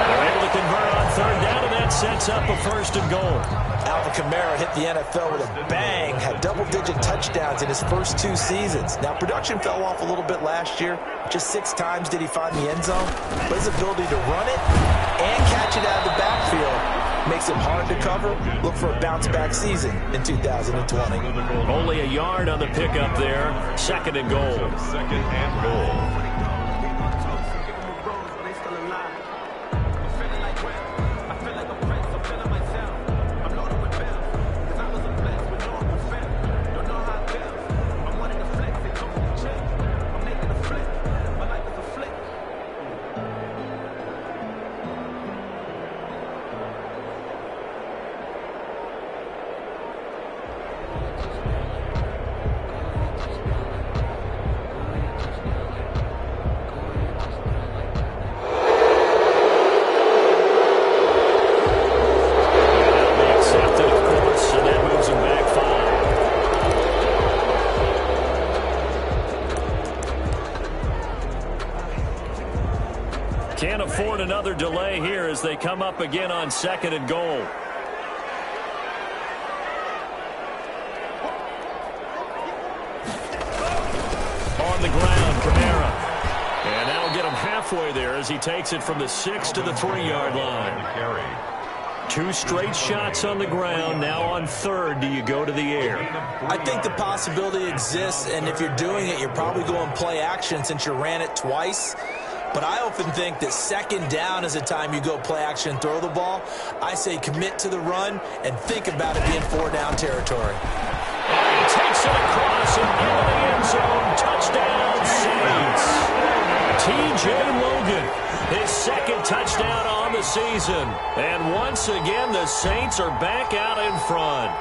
They're able to convert on 3rd down, and that sets up a 1st and goal. Alvin Kamara hit the NFL with a bang, had double-digit touchdowns in his first 2 seasons. Now, production fell off a little bit last year. Just 6 times did he find the end zone. But his ability to run it and catch it out of the backfield makes him hard to cover. Look for a bounce-back season in 2020. Only a yard on the pickup there. 2nd and goal. 2nd and goal. Can't afford another delay here as they come up again on 2nd and goal. On the ground, Kamara. And that'll get him halfway there as he takes it from the 6 to the 3-yard line. 2 straight shots on the ground. Now on 3rd, do you go to the air? I think the possibility exists, and if you're doing it, you're probably going play action since you ran it twice. But I often think that 2nd down is the time you go play action and throw the ball. I say commit to the run and think about it being 4-down territory. And he takes it across and into the end zone. Touchdown, Saints. T.J. Logan, his 2nd touchdown on the season. And once again, the Saints are back out in front.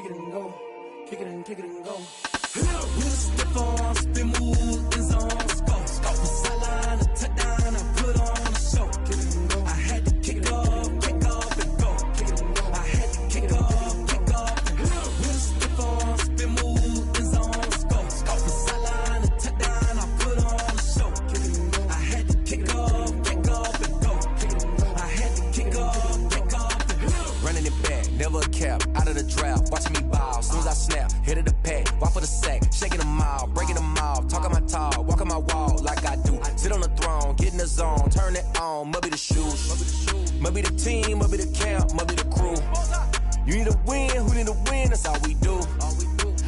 kick it and go. Kick it and go. With a stiff on, spin move, in zone, scope. Sideline, a touchdown, I put on a show. Kick it and go. I had to kick off and go. Kick it and go. I had to kick off and go. With a stiff on, spin move, in zone, scope. Sideline, a touchdown, I put on a show. Kick it and go. I had to kick off and go. Kick it and go. I had to kick off and go. Running it back, never a cap, out of the draft, watching me ball. Soon as I snap, hit of the pack, walk for the sack, shaking them out, breaking them off, talking my talk, walking my wall like I do. Sit on the throne, get in the zone, turn it on, must be the shoes, must be the team, must be the camp, must be the crew. You need a win, who need a win, that's all we do.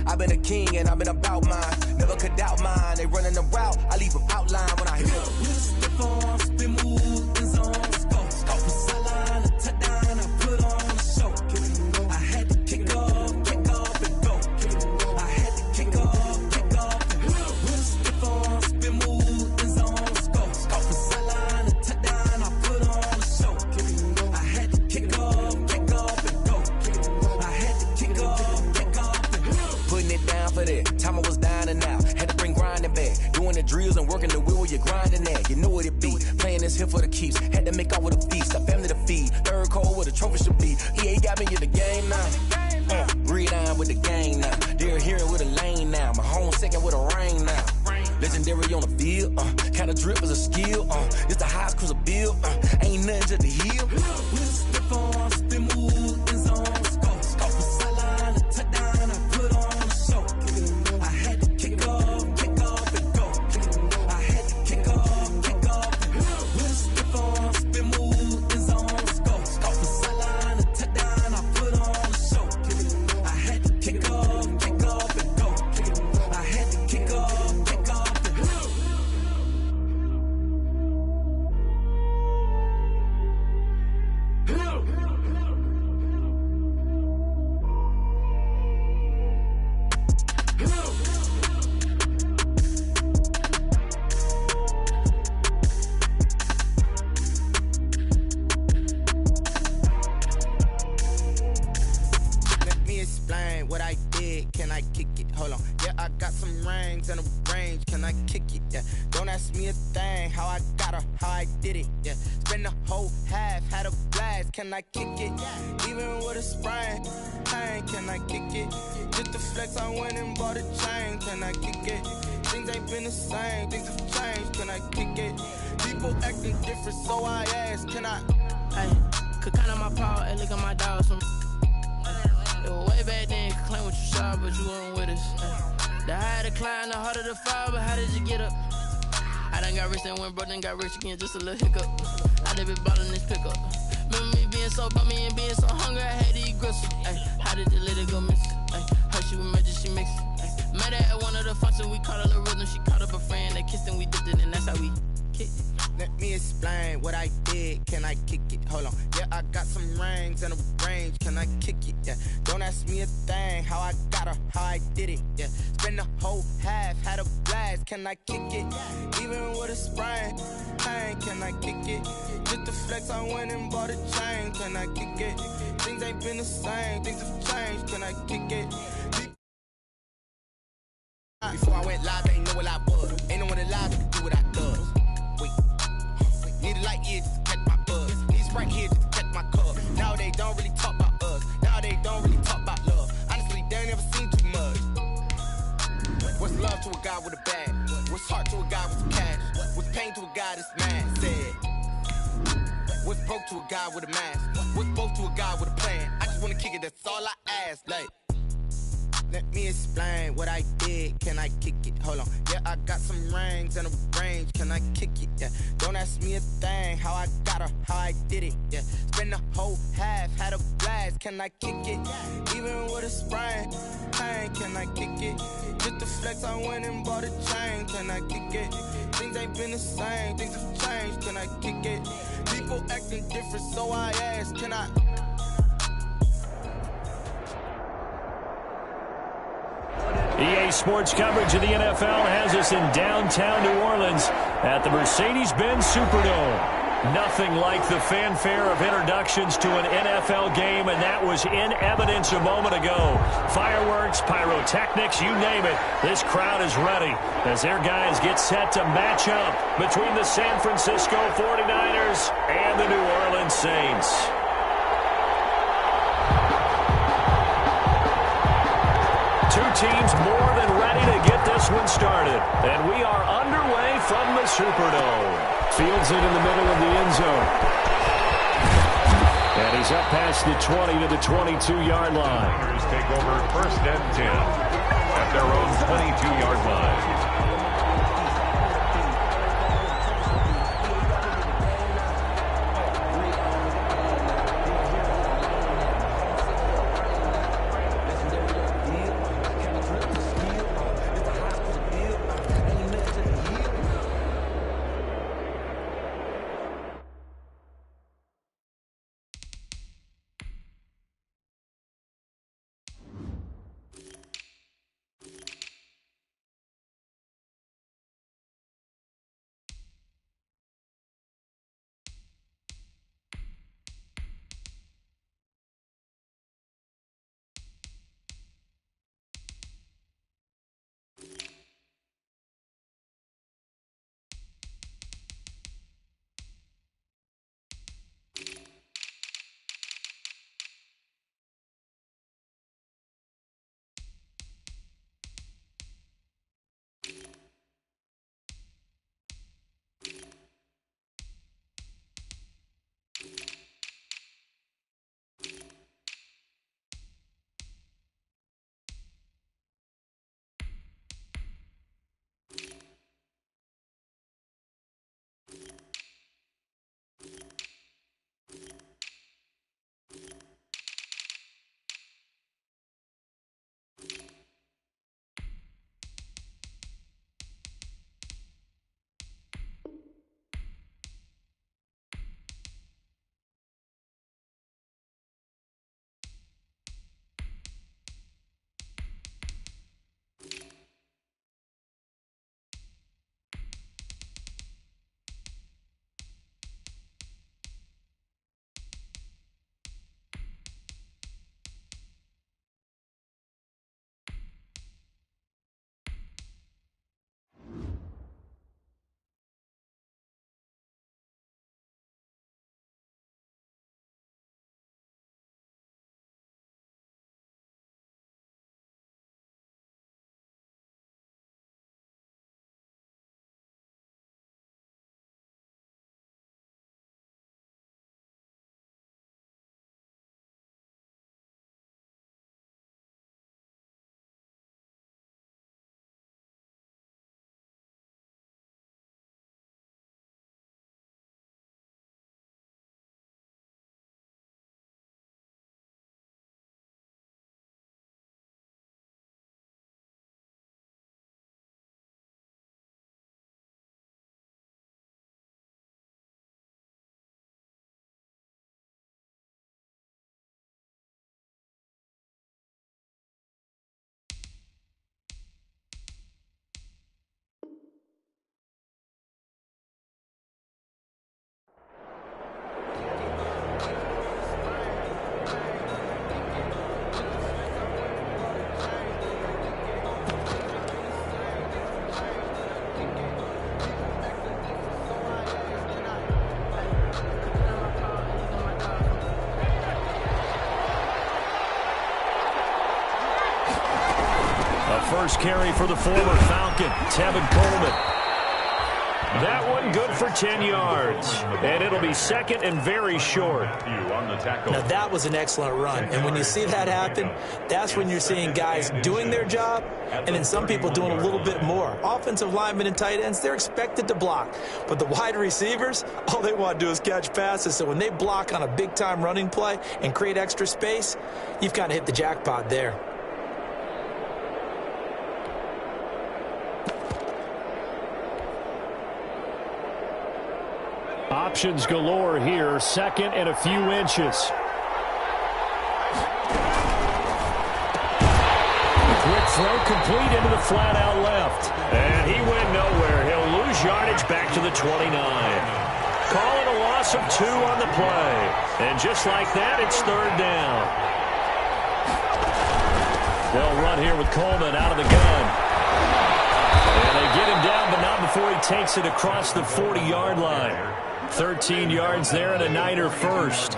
I've been a king and I've been about mine, never could doubt mine. They running the route, I leave them outline when I hit them. With a stiff on, spin move, in zone, scope. Sideline, a touchdown, I put on a show. I had to kick off and go. I had to kick off and go. With a stiff on, spin move, in zone, scope. Sideline, a touchdown, I put on a show. I had to kick off and go. I had to kick off and go. Putting it down for that. Time I was down and out. Had to bring grinding back. Doing the drills and working the wheel where you're grinding at. You know what it be. Playing this here for the keeps. Had to make out with a feast. A family to feed. Third cold where the trophy should be. EA got me in the game now. Breed on with the gang now. They're hearing with a lane now. My home second with a rain now. Legendary on the field. Kind of drip as a skill. It's the highest cruiser bill. Ain't nothing to the heel. With a stiff on, spin move, in zone, scope. Sideline, a touchdown, I put on a show. I had to kick off and go. I had to kick off and go. With a stiff on, spin move, in zone, scope. Sideline, a touchdown, I put on a show. I had to kick off and go. I had to kick off and go. Let me explain what I did. Can I kick it? Hold on. Yeah, I got some rings and a range. Can I kick it? Yeah. Don't ask me a thing. How I got her, how I did it. Yeah. Spend the whole half, had a blast. Can I kick it? Even with a sprain. Pain, can I kick it? Just to flex, I went and bought a chain. Can I kick it? Things ain't been the same. Things have changed. Can I kick it? People acting different, so I ask. Can I? Hey, could count on my power and look at my dogs. It was way back then, could claim what you saw, but you weren't with us. The higher the climb, the harder the fall, but how did you get up? I done got rich and went broke, then got rich again, just a little hiccup. I done been ballin' this pickup. Remember me being so bummy and being so hungry, I had to eat gristle. Ay, how did you let it go miss? Ay, her she was emergency mix. Met her at one of the functions, we caught a little rhythm. She caught up a friend, they kissed and we dipped it, and that's how we kicked it. Let me explain what I did. Can I kick it? Hold on. Yeah, I got some rings and a range. Can I kick it? Yeah. Don't ask me a thing. How I got her, how I did it. Yeah. Spend the whole half, had a blast. Can I kick it? Even with a sprain. Pain, can I kick it? Just to flex, I went and bought a chain. Can I kick it? Things ain't been the same. Things have changed. Can I kick it? Before I went live, ain't know what I was. Ain't no one alive that can do what I does. Wait. Need a light year just to catch my buzz. Need Sprite here just to catch my cup. Now they don't really talk about us. Now they don't really talk about love. Honestly, they ain't never seen too much. What's love to a guy with a bag? What's heart to a guy with some cash? What's pain to a guy that's mad? Said. What's broke to a guy with a mask? What's both to a guy with a plan? I just wanna kick it, that's all I ask. Like, let me explain what I did. Can I kick it? Hold on. Yeah, I got some rings and a range. Can I kick it? Yeah. Don't ask me a thing. How I got her, how I did it. Yeah. Spend the whole half, had a blast. Can I kick it? Even with a sprain. Pain, can I kick it? Just to flex, I went and bought a chain. Can I kick it? Things ain't been the same. Things have changed. Can I kick it? People acting different, so I ask. Can I? EA Sports coverage of the NFL has us in downtown New Orleans at the Mercedes-Benz Superdome. Nothing like the fanfare of introductions to an NFL game, and that was in evidence a moment ago. Fireworks, pyrotechnics, you name it. This crowd is ready as their guys get set to match up between the San Francisco 49ers and the New Orleans Saints. Two teams more than ready to get this one started. And we are underway from the Superdome. Fields it in the middle of the end zone. And he's up past the 20 to the 22-yard line. Niners take over 1st and 10 at their own 22-yard line. First carry for the former Falcon, Tevin Coleman. That one good for 10 yards. And it'll be second and very short. Now that was an excellent run. And when you see that happen, that's when you're seeing guys doing their job and then some people doing a little bit more. Offensive linemen and tight ends, they're expected to block. But the wide receivers, all they want to do is catch passes. So when they block on a big-time running play and create extra space, you've kind of hit the jackpot there. Options galore here, second and a few inches. Quick throw complete into the flat out left. And he went nowhere. He'll lose yardage back to the 29. Calling a loss loss of 2 on the play. And just like that, it's 3rd down. They'll run here with Coleman out of the gun. And they get him down, but not before he takes it across the 40-yard line. 13 yards there and a Niner first.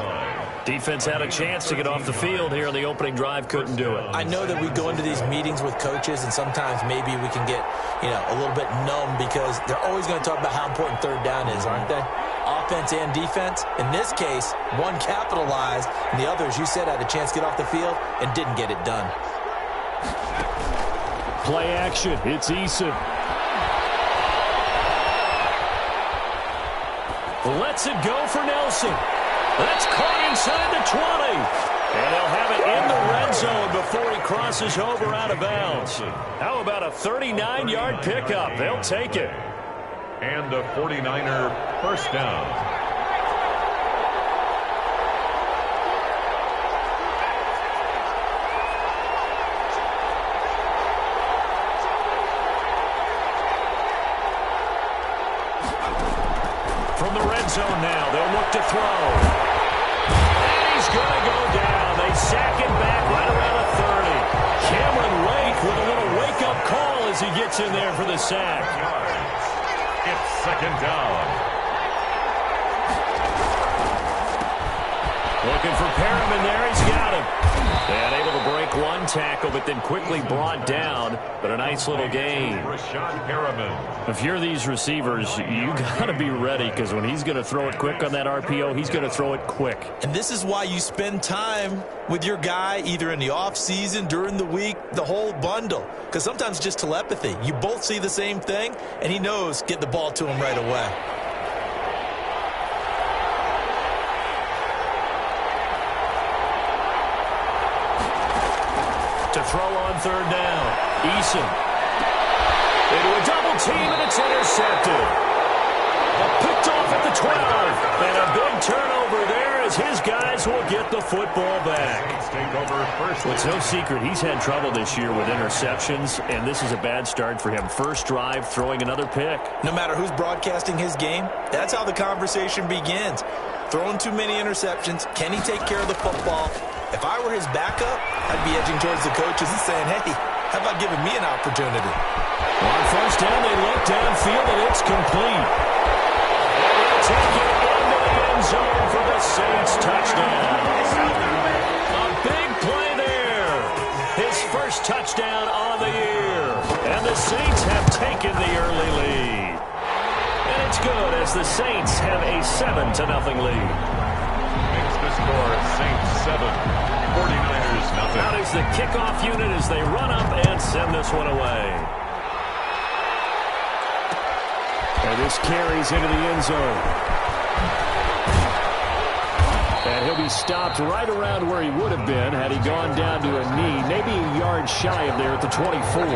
Defense had a chance to get off the field here on the opening drive, couldn't do it. I know that we go into these meetings with coaches, and sometimes maybe we can get, a little bit numb because they're always going to talk about how important 3rd down is, aren't they? Offense and defense. In this case, one capitalized, and the other, as you said, had a chance to get off the field and didn't get it done. Play action. It's Eason. Lets it go for Nelson. That's caught inside the 20. And they'll have it in the red zone before he crosses over out of bounds. How about a 39-yard pickup? They'll take it. And a 49er first down. From the red zone now, they'll look to throw. And he's going to go down. They sack him back right around the 30. Cameron Wake with a little wake-up call as he gets in there for the sack. It's 2nd down. Looking for Perriman there. He's got him. And able to break one tackle, but then quickly brought down. But a nice little gain. If you're these receivers, you got to be ready because when he's going to throw it quick on that RPO, he's going to throw it quick. And this is why you spend time with your guy either in the offseason, during the week, the whole bundle. Because sometimes it's just telepathy. You both see the same thing, and he knows get the ball to him right away. To throw on 3rd down. Eason. Into a double team, and it's intercepted. Picked off at the 12. And a big turnover there as his guys will get the football back. Well, it's no secret he's had trouble this year with interceptions, and this is a bad start for him. First drive, throwing another pick. No matter who's broadcasting his game, that's how the conversation begins. Throwing too many interceptions. Can he take care of the football? If I were his backup, I'd be edging towards the coaches and saying, hey, how about giving me an opportunity? On 1st down, they look downfield, and it's complete. And they'll take it into the end zone for the Saints touchdown. A big play there. His first touchdown on the year. And the Saints have taken the early lead. And it's good as the Saints have a 7-0 lead. Makes the score Saints 7, 49ers nothing. Out is the kickoff unit as they run up and send this one away. And this carries into the end zone. And he'll be stopped right around where he would have been had he gone down to a knee, maybe a yard shy of there at the 24.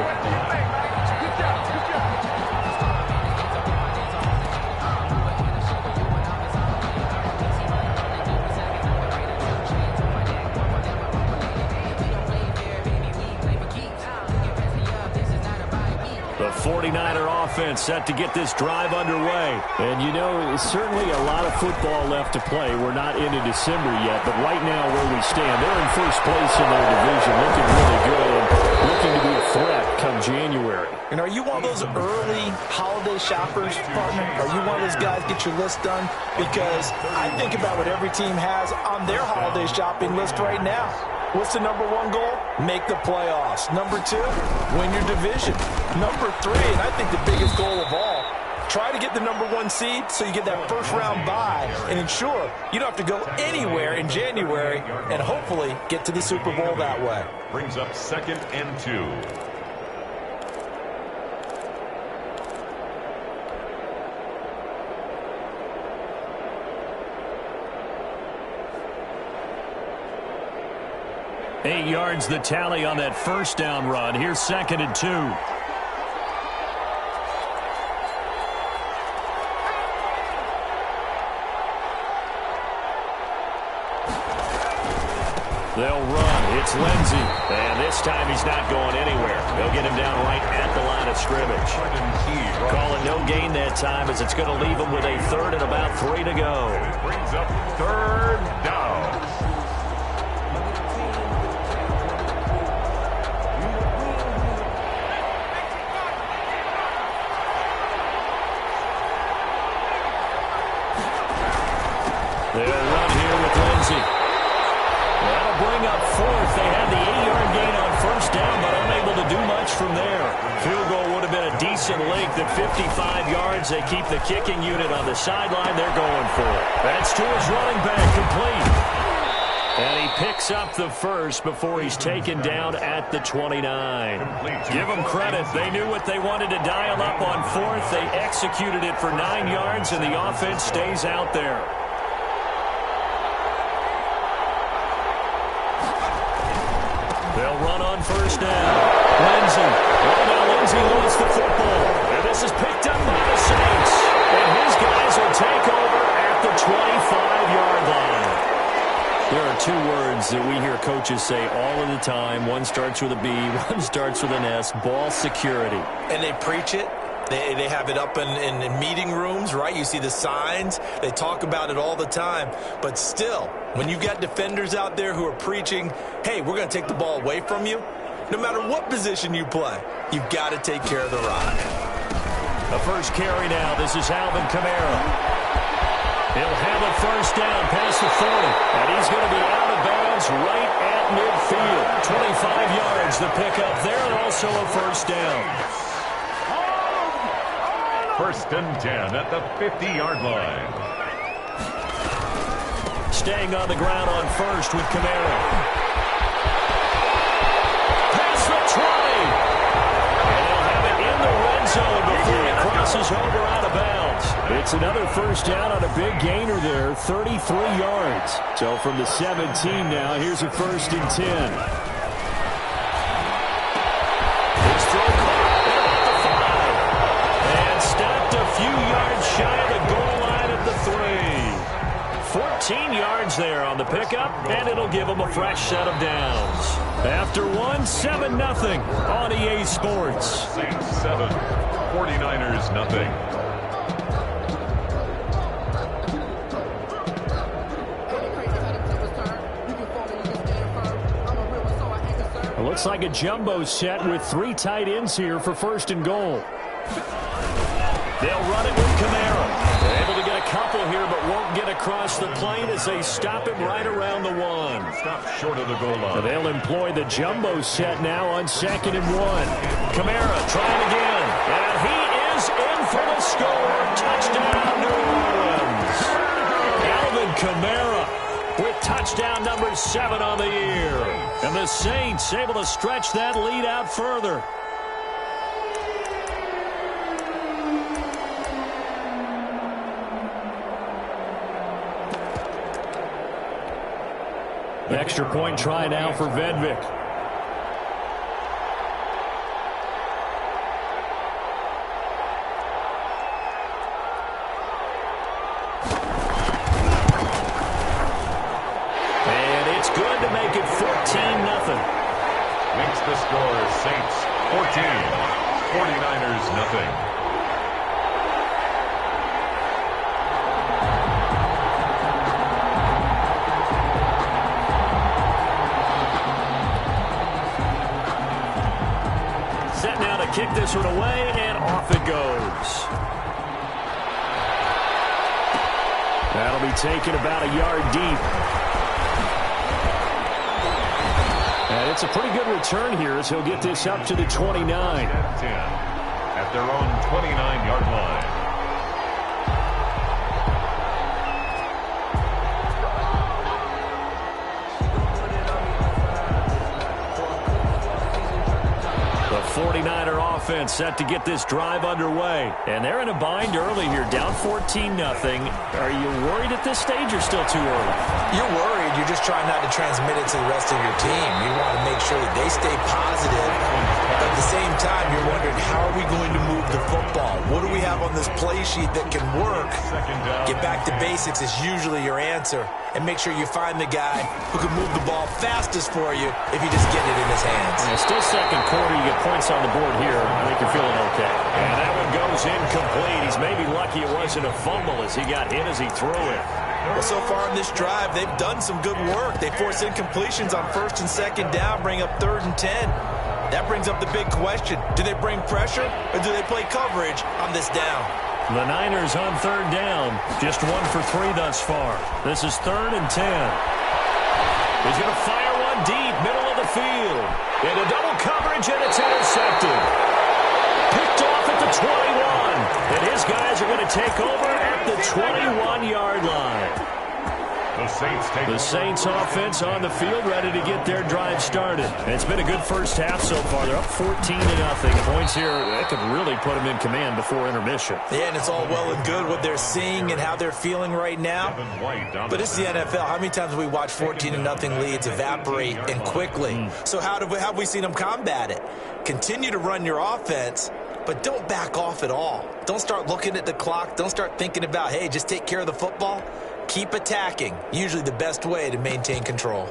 The 49er offense set to get this drive underway. And, certainly a lot of football left to play. We're not into December yet, but right now where we stand, they're in first place in their division, looking really good and looking to be a threat come January. And are you one of those early holiday shoppers, partner? Are you one of those guys get your list done? Because I think about what every team has on their holiday shopping list right now. What's the number 1 goal? Make the playoffs. Number 2, win your division. Number 3, and I think the biggest goal of all, try to get the number 1 seed so you get that first round bye and ensure you don't have to go anywhere in January and hopefully get to the Super Bowl that way. Brings up 2nd and 2. Eight yards the tally on that first down run. Here's 2nd and 2. They'll run. It's Lindsey. And this time he's not going anywhere. They'll get him down right at the line of scrimmage. Call it no gain that time as it's going to leave him with a third and about 3 to go. It brings up third down. They'll run here with Lindsey. That'll bring up fourth. They had the 80-yard gain on first down, but unable to do much from there. Field goal would have been a decent length at 55 yards. They keep the kicking unit on the sideline. They're going for it. That's to his running back, complete. And he picks up the first before he's taken down at the 29. Give them credit. They knew what they wanted to dial up on fourth. They executed it for 9 yards, and the offense stays out there. They'll run on first down. Lindsey. Oh, now Lindsey lost the football. And this is picked up by the Saints. And his guys will take over at the 25-yard line. There are 2 words that we hear coaches say all of the time. One starts with a B, one starts with an S. Ball security. And they preach it. They have it up in meeting rooms, right? You see the signs. They talk about it all the time. But still, when you've got defenders out there who are preaching, hey, we're going to take the ball away from you, no matter what position you play, you've got to take care of the rock. The first carry now. This is Alvin Kamara. He'll have a first down past the 40. And he's going to be out of bounds right at midfield. 25 yards the pickup there, and also a first down. First and 10 at the 50-yard line. Staying on the ground on first with Kamara. Past the 20. And they'll have it in the red zone before he crosses over out of bounds. It's another first down on a big gainer there, 33 yards. So from the 17 now, here's a first and 10. His throw caught at the 5. And stopped a few yards shy of the goal line at the 3. 14 yards there on the pickup, and it'll give them a fresh set of downs. After one, 7-0 on EA Sports. Saints 7, 49ers nothing. It looks like a jumbo set with 3 tight ends here for first and goal. They'll run it with Kamara. They're able to get a couple here, but won't get across the plane as they stop him right around the 1. Stop short of the goal line. So they'll employ the jumbo set now on 2nd and 1. Kamara trying again. And he is in for the score. Touchdown, New Orleans. Alvin Kamara with touchdown number 7 on the year. And the Saints able to stretch that lead out further. Extra point try now for Vedvik. And it's good to make it 14-0. Makes the score Saints 14, 49ers nothing. Kick this one away, and off it goes. That'll be taken about a yard deep. And it's a pretty good return here as he'll get this up to the 29. 10 at their own 29-yard line. The 49er offense set to get this drive underway. And they're in a bind early here, down 14-0. Are you worried at this stage or still too early? You're worried. You're just trying not to transmit it to the rest of your team. You want to make sure that they stay positive. But at the same time, you're wondering, how are we going to move the football? What do we have on this play sheet that can work? Get back to basics is usually your answer. And make sure you find the guy who can move the ball fastest for you if you just get it in his hands. Yeah, still second quarter. You get points on the board here. I think you're feeling okay. And that one goes incomplete. He's maybe lucky it wasn't a fumble as he got hit as he threw it. Well, so far in this drive, they've done some good work. They force incompletions on 1st and 2nd down, bring up 3rd and 10. That brings up the big question. Do they bring pressure or do they play coverage on this down? The Niners on 3rd down. Just 1 for 3 thus far. This is 3rd and 10. He's going to fire one deep, middle of the field. Into double coverage, and it's intercepted. Picked off at the 21. And his guys are going to take over at the 21-yard line. The Saints offense on the field, ready to get their drive started. And it's been a good first half so far. They're up 14-0. Points here, that could really put them in command before intermission. Yeah, and it's all well and good what they're seeing and how they're feeling right now. But it's the NFL. How many times have we watched 14-0 leads evaporate and quickly? So how have we seen them combat it? Continue to run your offense, but don't back off at all. Don't start looking at the clock. Don't start thinking about, hey, just take care of the football. Keep attacking. Usually the best way to maintain control.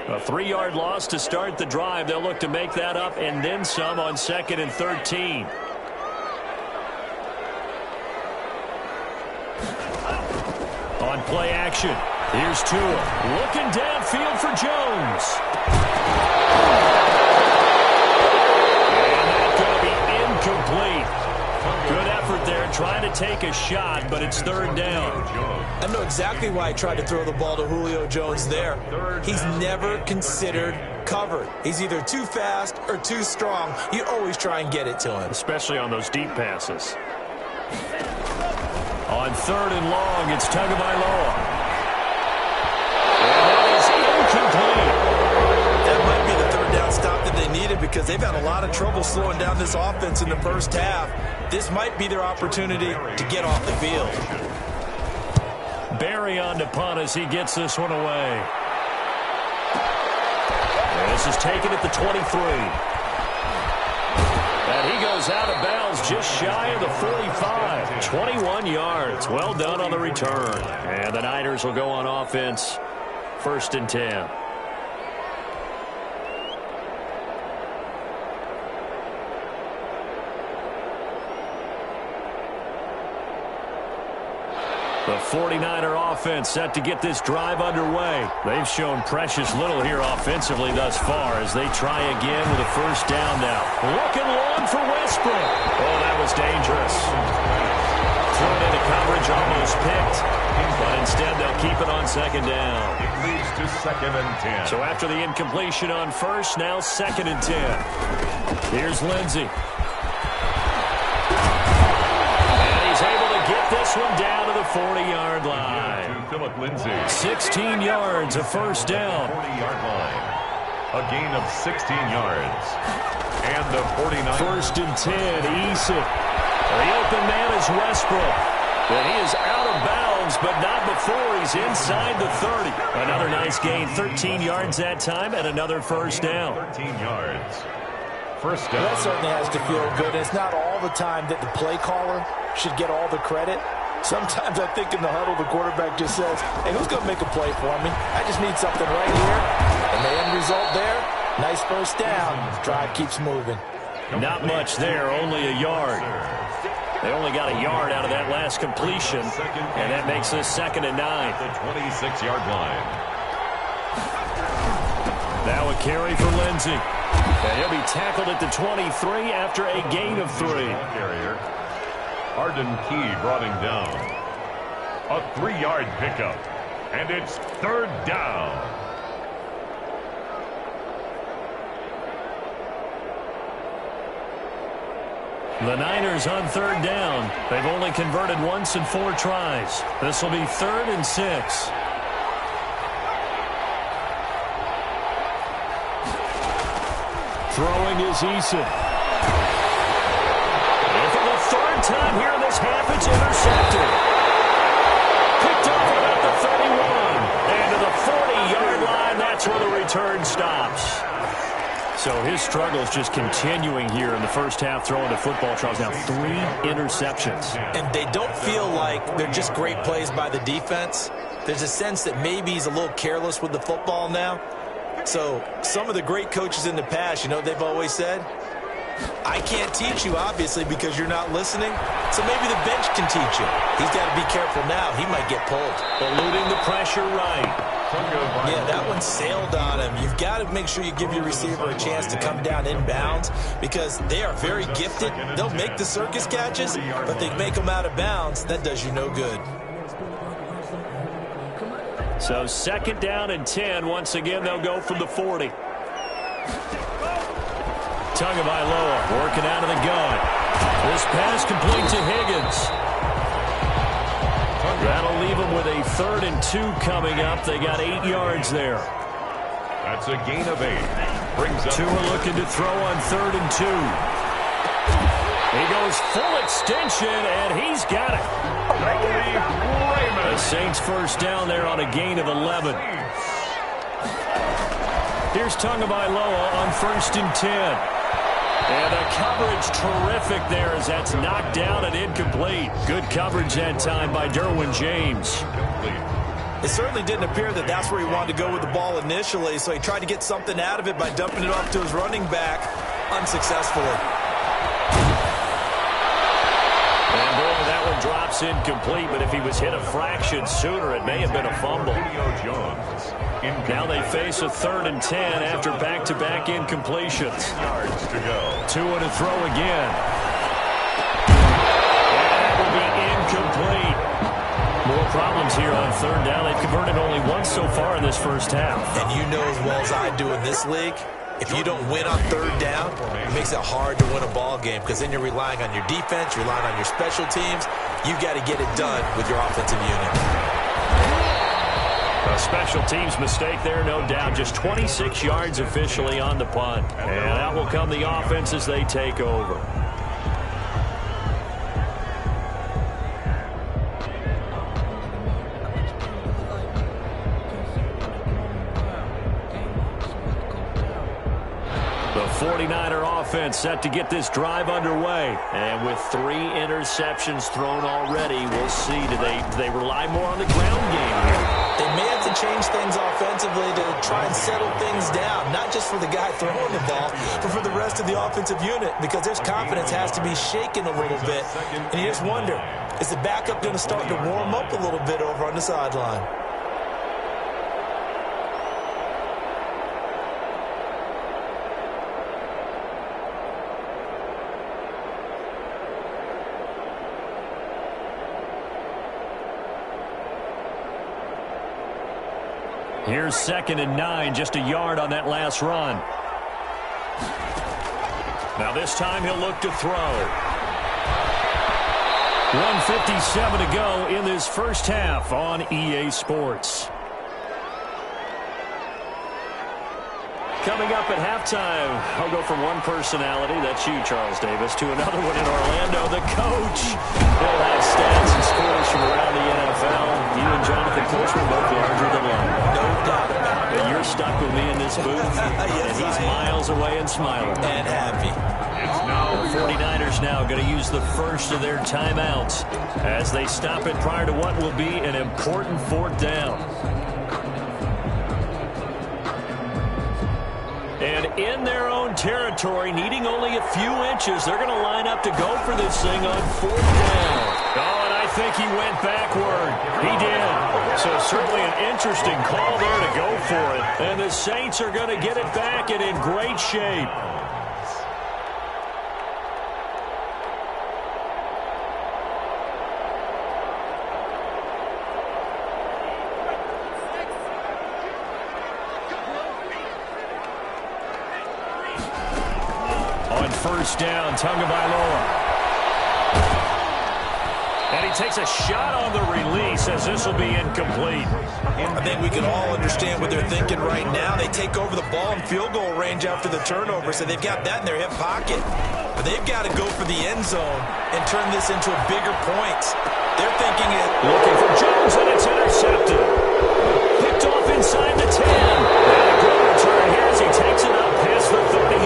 A 3-yard loss to start the drive. They'll look to make that up and then some on 2nd and 13. On play action, here's Tua. Looking downfield for Jones. And that's going to be incomplete. Good effort there, trying to take a shot, but it's 3rd down. I know exactly why I tried to throw the ball to Julio Jones there. He's never considered covered. He's either too fast or too strong. You always try and get it to him. Especially on those deep passes. On 3rd and long, it's Tagovailoa. And that is incomplete. That might be the 3rd down stop that they needed because they've had a lot of trouble slowing down this offense in the first half. This might be their opportunity to get off the field. Barry on to punt as he gets this one away. And this is taken at the 23. And he goes out of bounds just shy of the 45. 21 yards. Well done on the return. And the Niners will go on offense. 1st and 10. The 49er offense set to get this drive underway. They've shown precious little here offensively thus far as they try again with a 1st down now. Looking long for Westbrook. Oh, that was dangerous. Thrown into coverage, almost picked. But instead, they'll keep it on 2nd down. It leads to 2nd and 10. So after the incompletion on 1st, now 2nd and 10. Here's Lindsey. Get this one down to the 40-yard line. Philip Lindsay. 16 yards, a 1st down. 40-yard line. A gain of 16 yards. And the 49. 1st and 10, Eason. The open man is Westbrook. And he is out of bounds, but not before he's inside the 30. Another nice gain, 13 yards that time, and another 1st down. 13 yards. 1st down. That certainly has to feel good. It's not all the time that the play caller should get all the credit. Sometimes I think in the huddle, the quarterback just says, hey, who's going to make a play for me? I just need something right here. And the end result there, nice 1st down. Drive keeps moving. Not much there, only a yard. They only got a yard out of that last completion, and that makes this 2nd and 9. The 26-yard line. Now a carry for Lindsey. And he'll be tackled at the 23 after a gain of 3. Carrier. Arden Key brought him down. A 3-yard pickup. And it's 3rd down. The Niners on 3rd down. They've only converted once in 4 tries. This will be 3rd and 6. Throwing is Eason. And for the 3rd time here in this half, it's intercepted. Picked up about the 31. And to the 40-yard line, that's where the return stops. So his struggle is just continuing here in the first half, throwing the football. Charles, now 3 interceptions. And they don't feel like they're just great plays by the defense. There's a sense that maybe he's a little careless with the football now. So some of the great coaches in the past, you know what they've always said? I can't teach you, obviously, because you're not listening. So maybe the bench can teach you. He's got to be careful now. He might get pulled. Eluding the pressure right. Yeah, that one sailed on him. You've got to make sure you give your receiver a chance to come down inbounds because they are very gifted. They'll make the circus catches, but they make them out of bounds. That does you no good. So 2nd down and 10. Once again, they'll go from the 40. Tagovailoa working out of the gun. This pass complete to Higgins. That'll leave them with a 3rd and 2 coming up. They got 8 yards there. That's a gain of 8. Brings up Tua looking to throw on 3rd and 2. He goes full extension, and he's got it. The Saints first down there on a gain of 11. Here's Tagovailoa on 1st and 10. And the coverage terrific there as that's knocked down and incomplete. Good coverage that time by Derwin James. It certainly didn't appear that that's where he wanted to go with the ball initially, so he tried to get something out of it by dumping it off to his running back unsuccessfully. And boy, that one drops incomplete, but if he was hit a fraction sooner, it may have been a fumble. Now they face a 3rd and 10 after back-to-back incompletions. Tua to throw again. And that will be incomplete. More problems here on 3rd down. They've converted only once so far in this first half. And you know as well as I do in this league, if you don't win on 3rd down, it makes it hard to win a ball game because then you're relying on your defense, you're relying on your special teams. You've got to get it done with your offensive unit. A special teams mistake there, no doubt. Just 26 yards officially on the punt. And out will come the offense as they take over. The 49er offense set to get this drive underway. And with 3 interceptions thrown already, we'll see. Do they rely more on the ground game here? They may have to change things offensively to try and settle things down, not just for the guy throwing the ball, but for the rest of the offensive unit, because their confidence has to be shaken a little bit. And you just wonder, is the backup going to start to warm up a little bit over on the sideline? Here's 2nd and 9, just a yard on that last run. Now this time he'll look to throw. 1:57 to go in this first half on EA Sports. Coming up at halftime, I'll go from one personality, that's you, Charles Davis, to another one in Orlando, the coach. He'll have stats and scores from around the NFL. You and Jonathan Coachman both larger than life. No doubt about it. And you're stuck with me in this booth, Yes, and he's miles away and smiling. And happy. The 49ers now going to use the first of their timeouts as they stop it prior to what will be an important 4th down. And in their own territory, needing only a few inches, they're going to line up to go for this thing on 4th down. Oh, and I think he went backward. He did. So certainly an interesting call there to go for it. And the Saints are going to get it back and in great shape. First down, Tagovailoa. And he takes a shot on the release as this will be incomplete. I think we can all understand what they're thinking right now. They take over the ball in field goal range after the turnover, so they've got that in their hip pocket. But they've got to go for the end zone and turn this into a bigger point. They're thinking it. Looking for Jones, and it's intercepted. Picked off inside the 10. And a good return here as he takes it up past the 30.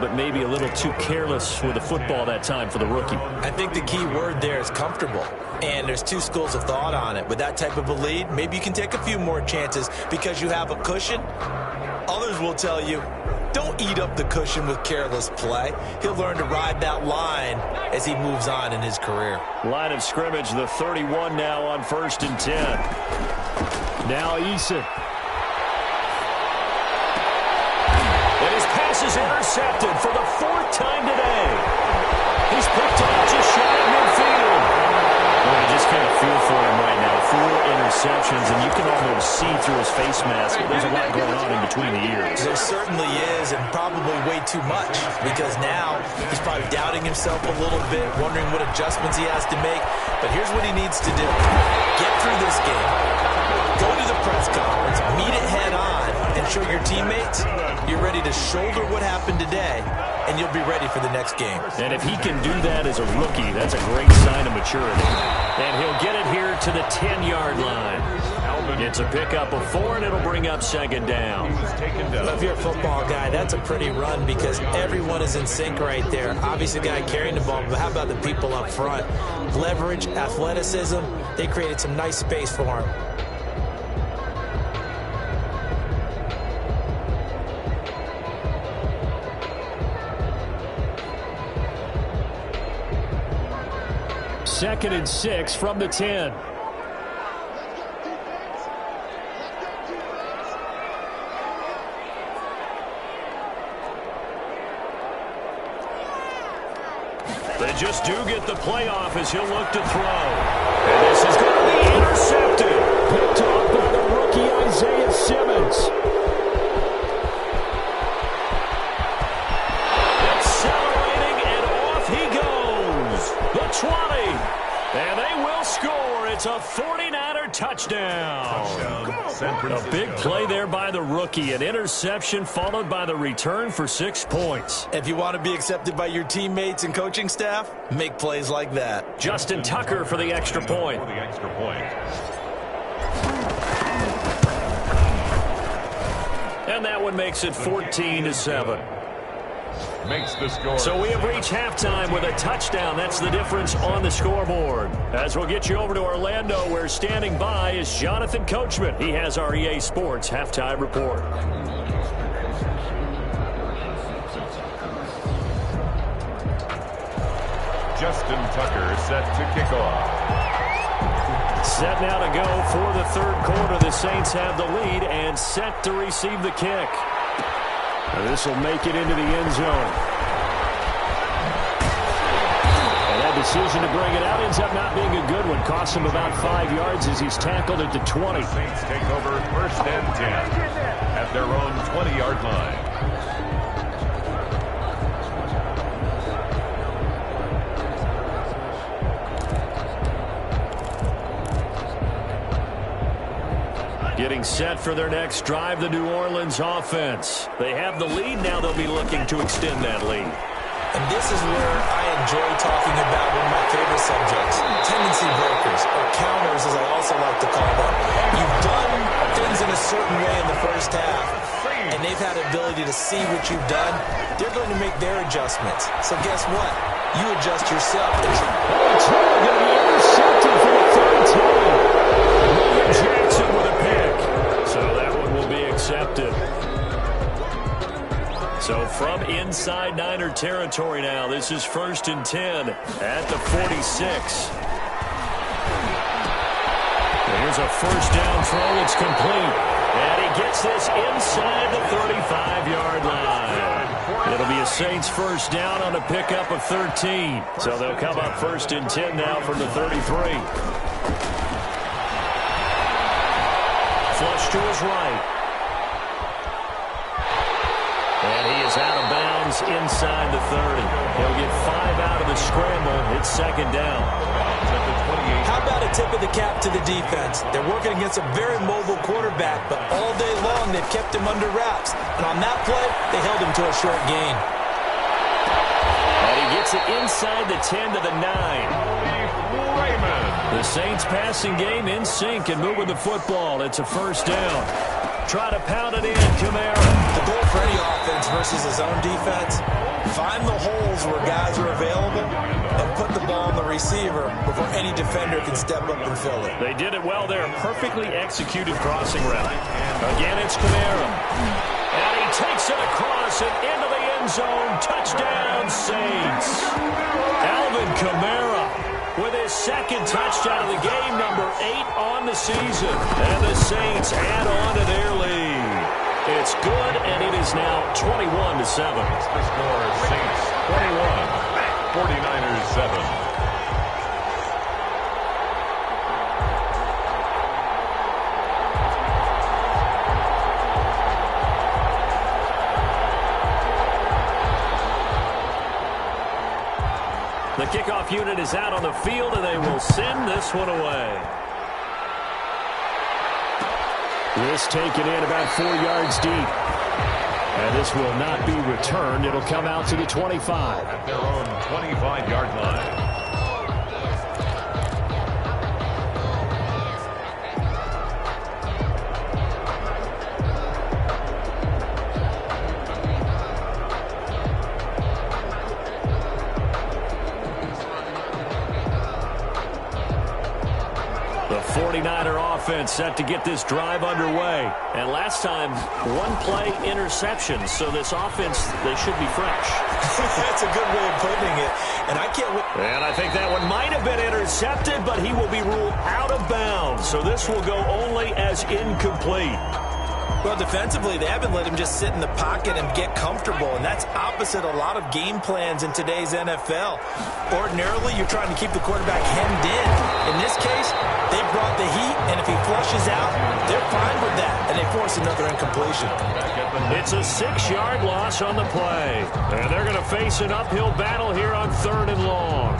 but maybe a little too careless with the football that time for the rookie. I think the key word there is comfortable. And there's two schools of thought on it. With that type of a lead, maybe you can take a few more chances because you have a cushion. Others will tell you, don't eat up the cushion with careless play. He'll learn to ride that line as he moves on in his career. Line of scrimmage, the 31 now on 1st and 10. Now Eason. And his pass is intercepted for the 4th time today. He's picked up just shy of midfield. Well, you just kind of feel for him right now. 4 interceptions, and you can almost see through his face mask. There's a lot going on in between the ears. There certainly is, and probably way too much, because now he's probably doubting himself a little bit, wondering what adjustments he has to make. But here's what he needs to do. Get through this game. Go to the press conference, meet it head on, and show your teammates you're ready to shoulder what happened today, and you'll be ready for the next game. And if he can do that as a rookie, that's a great sign of maturity. And he'll get it here to the 10-yard line. It's a pickup of 4, and it'll bring up 2nd down. Well, if you're a football guy, that's a pretty run because everyone is in sync right there. Obviously, the guy carrying the ball, but how about the people up front? Leverage, athleticism, they created some nice space for him. Second and 6 from the 10. They just do get the playoff as he'll look to throw. And this is going to be intercepted. Picked off by the rookie Isaiah Simmons. Accelerating, and off he goes. The 20. And they will score. It's a 49er touchdown. A big play there by the rookie. An interception followed by the return for 6 points. If you want to be accepted by your teammates and coaching staff, make plays like that. Justin Tucker for the extra point. And that one makes it 14-7. Makes the score. So we have reached halftime with a touchdown. That's the difference on the scoreboard. As we'll get you over to Orlando, where standing by is Jonathan Coachman. He has our EA Sports halftime report. Justin Tucker set to kick off. Set now to go for the 3rd quarter. The Saints have the lead and set to receive the kick. This will make it into the end zone. And that decision to bring it out ends up not being a good one. Costs him about 5 yards as he's tackled at the 20. Saints take over 1st and 10 at their own 20-yard line. Getting set for their next drive, the New Orleans offense. They have the lead. Now they'll be looking to extend that lead. And this is where I enjoy talking about one of my favorite subjects, tendency breakers, or counters as I also like to call them. You've done things in a certain way in the first half, and they've had the ability to see what you've done. They're going to make their adjustments. So guess what? You adjust yourself. It's going to be intercepted for the 3rd time. William Jackson with a pick. So that one will be accepted. So from inside Niner territory now, this is 1st and 10 at the 46. Here's a 1st down throw. It's complete. And he gets this inside the 35-yard line. It'll be a Saints 1st down on a pickup of 13. So they'll come up 1st and 10 now from the 33. Flush to his right. And he is out of bounds inside the 30. He'll get 5 out of the scramble. It's 2nd down. How about a tip of the cap to the defense? They're working against a very mobile quarterback, but all day long they've kept him under wraps. And on that play, they held him to a short gain. And he gets it inside the 10 to the 9. The Saints passing game in sync and moving the football. It's a 1st down. try to pound it in. Kamara. The goal for any offense versus his own defense, find the holes where guys are available and put the ball on the receiver before any defender can step up and fill it. They did it well there. Perfectly executed crossing route. Again, it's Kamara. And he takes it across and into the end zone. Touchdown, Saints. Alvin Kamara with his second touchdown of the game, number 8 on the season. And the Saints add on to their lead. It's good, and it is now 21-7. The score is Saints 21, 49ers 7. The kickoff unit is out on the field, and they will send this one away. This taken in about 4 yards deep. And this will not be returned. It'll come out to the 25. At their own 25-yard line. The 49er offense set to get this drive underway. And last time, one play interception. So this offense, they should be fresh. That's a good way of putting it. And I can't wait. And I think that one might have been intercepted, but he will be ruled out of bounds. So this will go only as incomplete. Well, defensively, they haven't let him just sit in the pocket and get comfortable, and that's opposite a lot of game plans in today's NFL. Ordinarily, you're trying to keep the quarterback hemmed in. In this case, they brought the heat, and if he flushes out, they're fine with that, and they force another incompletion. It's a 6-yard loss on the play, and they're going to face an uphill battle here on 3rd and long.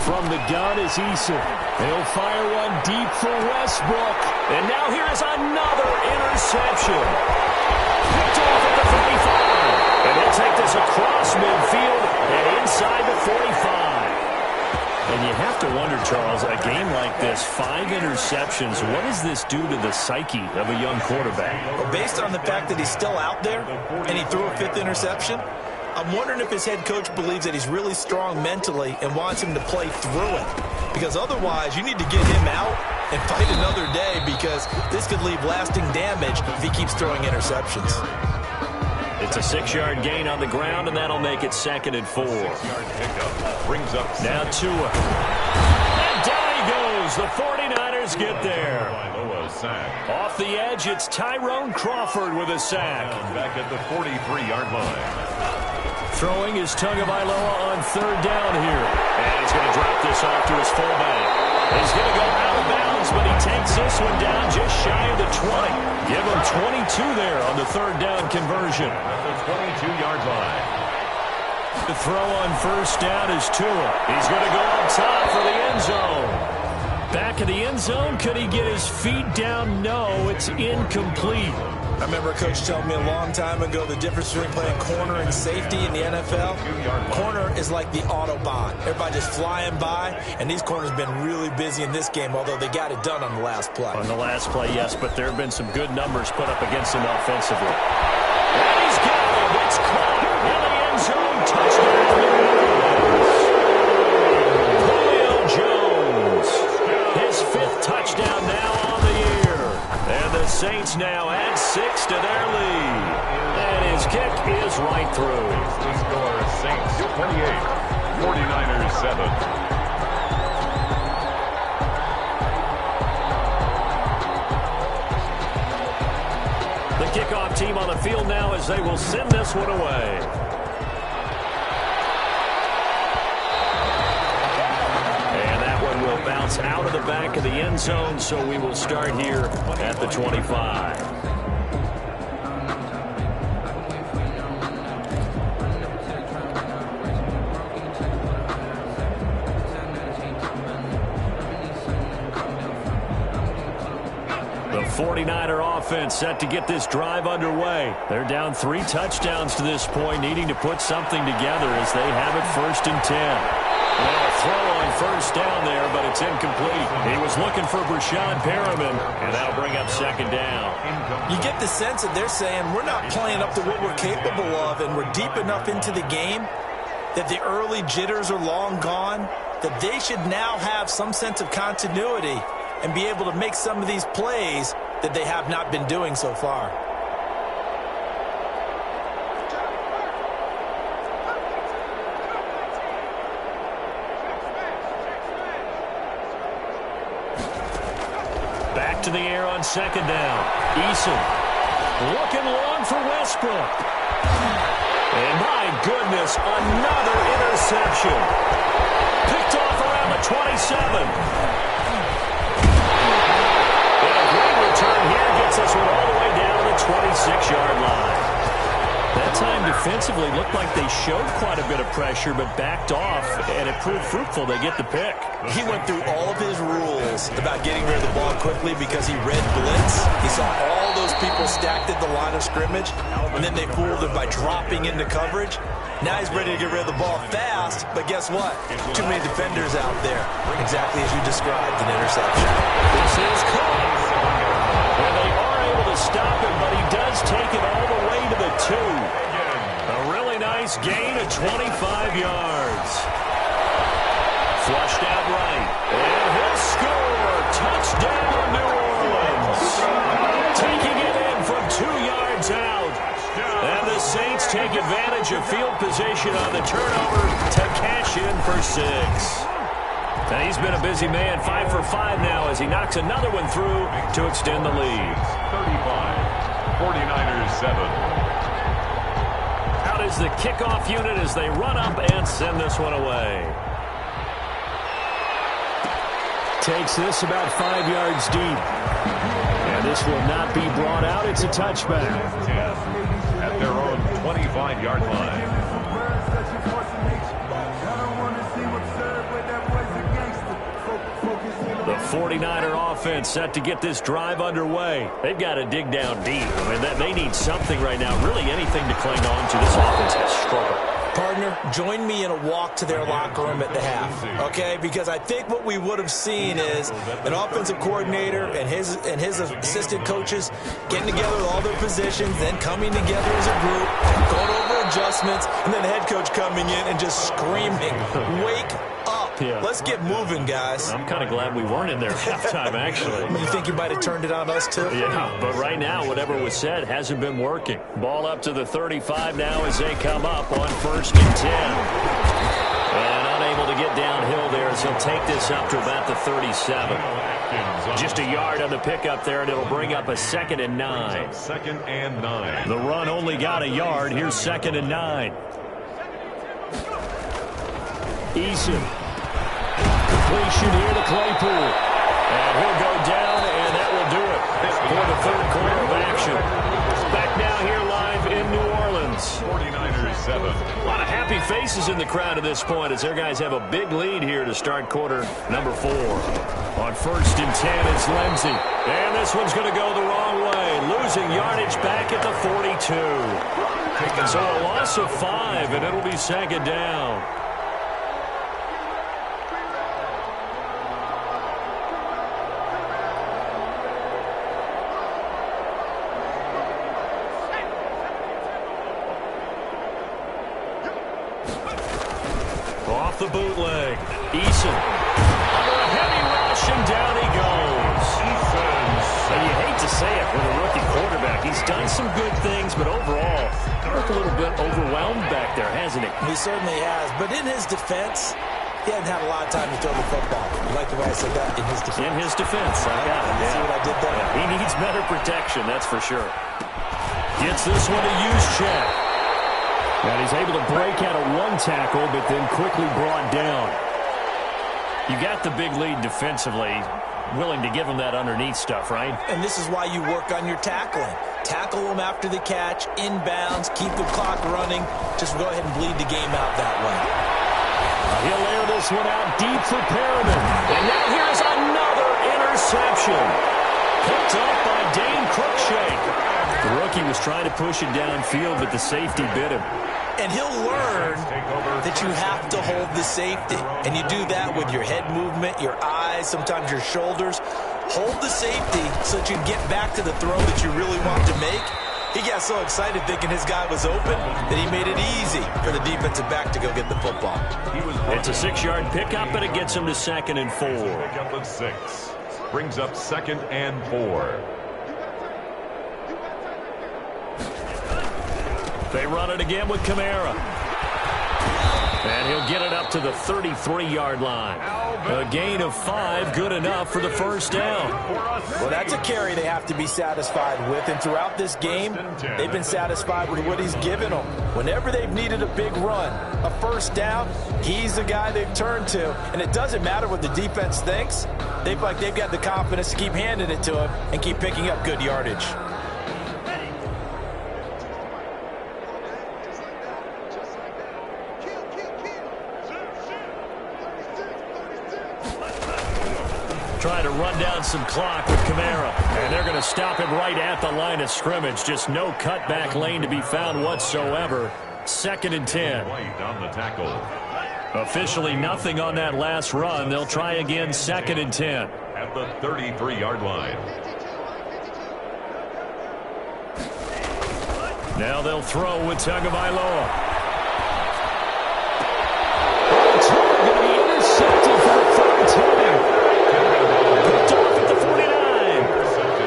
From the gun is Eason. They'll fire one deep for Westbrook. And now here is another interception. Picked off at the 35. And they'll take this across midfield and inside the 45. And you have to wonder, Charles, a game like this, 5 interceptions, what does this do to the psyche of a young quarterback? Well, based on the fact that he's still out there and he threw a 5th interception, I'm wondering if his head coach believes that he's really strong mentally and wants him to play through it. Because otherwise, you need to get him out and fight another day, because this could leave lasting damage if he keeps throwing interceptions. It's a 6-yard gain on the ground, and that'll make it 2nd and 4. 6-yard pickup brings up now Tua. And down he goes. The 49ers get there. Off the edge, it's Tyrone Crawford with a sack. Back at the 43-yard line. Throwing is Tagovailoa on 3rd down here. And he's going to drop this off to his fullback. He's going to go out of bounds, but he takes this one down just shy of the 20. Give him 22 there on the 3rd down conversion. At the 22-yard line. The throw on 1st down is Tua. He's going to go up top for the end zone. Back in the end zone, could he get his feet down? No, it's incomplete. I remember a coach telling me a long time ago the difference between playing corner and safety in the NFL. Corner is like the Autobahn. Everybody just flying by, and these corners have been really busy in this game, although they got it done on the last play. On the last play, yes, but there have been some good numbers put up against him offensively. And he's got him. It's caught in the end zone. Touchdown. Julio Jones. His 5th touchdown now on the year. And the Saints now add 6 to their lead. And his kick is right through. The score is Saints 28, 49ers 7. The kickoff team on the field now as they will send this one away. And that one will bounce out of the back of the end zone, so we will start here at the 25. The 49er offense set to get this drive underway. They're down 3 touchdowns to this point, needing to put something together as they have it 1st and 10. Well, a throw on 1st down there, but it's incomplete. He was looking for Brashad Perriman, and that'll bring up 2nd down. You get the sense that they're saying we're not playing up to what we're capable of, and we're deep enough into the game that the early jitters are long gone, that they should now have some sense of continuity and be able to make some of these plays that they have not been doing so far. Back to the air on 2nd down. Eason looking long for Westbrook. And my goodness, another interception. Picked off around the 27. Return here gets us one all the way down to the 26-yard line. That time defensively looked like they showed quite a bit of pressure but backed off, and it proved fruitful. They get the pick. He went through all of his rules about getting rid of the ball quickly because he read blitz. He saw all those people stacked at the line of scrimmage, and then they fooled him by dropping into coverage. Now he's ready to get rid of the ball fast, but guess what? Too many defenders out there. Exactly as you described, an interception. This is caught. And they are able to stop him, but he does take it all the way to the 2. A really nice gain of 25 yards. Flushed out right. And he'll score. Touchdown, New Orleans. Taking it in from 2 yards out. And the Saints take advantage of field position on the turnover to cash in for 6. And he's been a busy man, 5 for 5 now as he knocks another one through to extend the lead. 35, 49ers 7. Out is the kickoff unit as they run up and send this one away. Takes this about 5 yards deep. And this will not be brought out. It's a touchback. 10 at their own 25-yard line. The 49er offense set to get this drive underway. They've got to dig down deep. I mean, they need something right now, really anything to cling on to. This offense has struggled. Partner, join me in a walk to their locker room at the half, okay? Because I think what we would have seen is an offensive coordinator and his assistant coaches getting together with all their positions, then coming together as a group, going over adjustments, and then the head coach coming in and just screaming, "Wake up. Yeah. Let's get moving, guys." I'm kind of glad we weren't in there at halftime, actually. You think you might have turned it on us, too? Yeah, but right now, whatever was said hasn't been working. Ball up to the 35 now as they come up on 1st and 10. And unable to get downhill there as he'll take this up to about the 37. Just a yard on the pickup there, and it'll bring up a 2nd and 9. 2nd and 9. The run only got a yard. Here's 2nd and 9. Eason. Completion here to Claypool. And he'll go down, and that will do it for the 3rd quarter of action. Back now here live in New Orleans. 49ers 7. A lot of happy faces in the crowd at this point as their guys have a big lead here to start quarter number 4. On 1st and 10, it's Lindsey. And this one's going to go the wrong way. Losing yardage back at the 42. So a loss of 5, and it'll be 2nd down. Off the bootleg. Eason. Under a heavy rush, and down he goes. And you hate to say it with a rookie quarterback. He's done some good things, but overall, looked a little bit overwhelmed back there, hasn't he? He certainly has. But in his defense, he hasn't had a lot of time to throw the football. You like the way I said that? In his defense. In his defense. I got it. See what I did there? Yeah, he needs better protection, that's for sure. Gets this one to use check. And he's able to break out of one tackle, but then quickly brought down. You got the big lead defensively, willing to give him that underneath stuff, right? And this is why you work on your tackling. Tackle them after the catch, inbounds, keep the clock running. Just go ahead and bleed the game out that way. He'll air this one out deep for Perriman. And now here's another interception. Picked up was trying to push it downfield, but the safety bit him. And he'll learn that you have to hold the safety. And you do that with your head movement, your eyes, sometimes your shoulders. Hold the safety so that you get back to the throw that you really want to make. He got so excited thinking his guy was open that he made it easy for the defensive back to go get the football. It's a 6-yard pickup, but it gets him to 2nd and 4. Pickup of 6. Brings up 2nd and 4. They run it again with Kamara. And he'll get it up to the 33-yard line. A gain of 5, good enough for the first down. Well, that's a carry they have to be satisfied with. And throughout this game, they've been satisfied with what he's given them. Whenever they've needed a big run, a first down, he's the guy they've turned to. And it doesn't matter what the defense thinks. They've got the confidence to keep handing it to him and keep picking up good yardage. Trying to run down some clock with Kamara. And they're going to stop him right at the line of scrimmage. Just no cutback lane to be found whatsoever. 2nd and 10. On the tackle. Officially nothing on that last run. They'll try again 2nd and 10. At the 33-yard line. Now they'll throw with Tagovailoa. It's going to be intercepted for the 3rd time.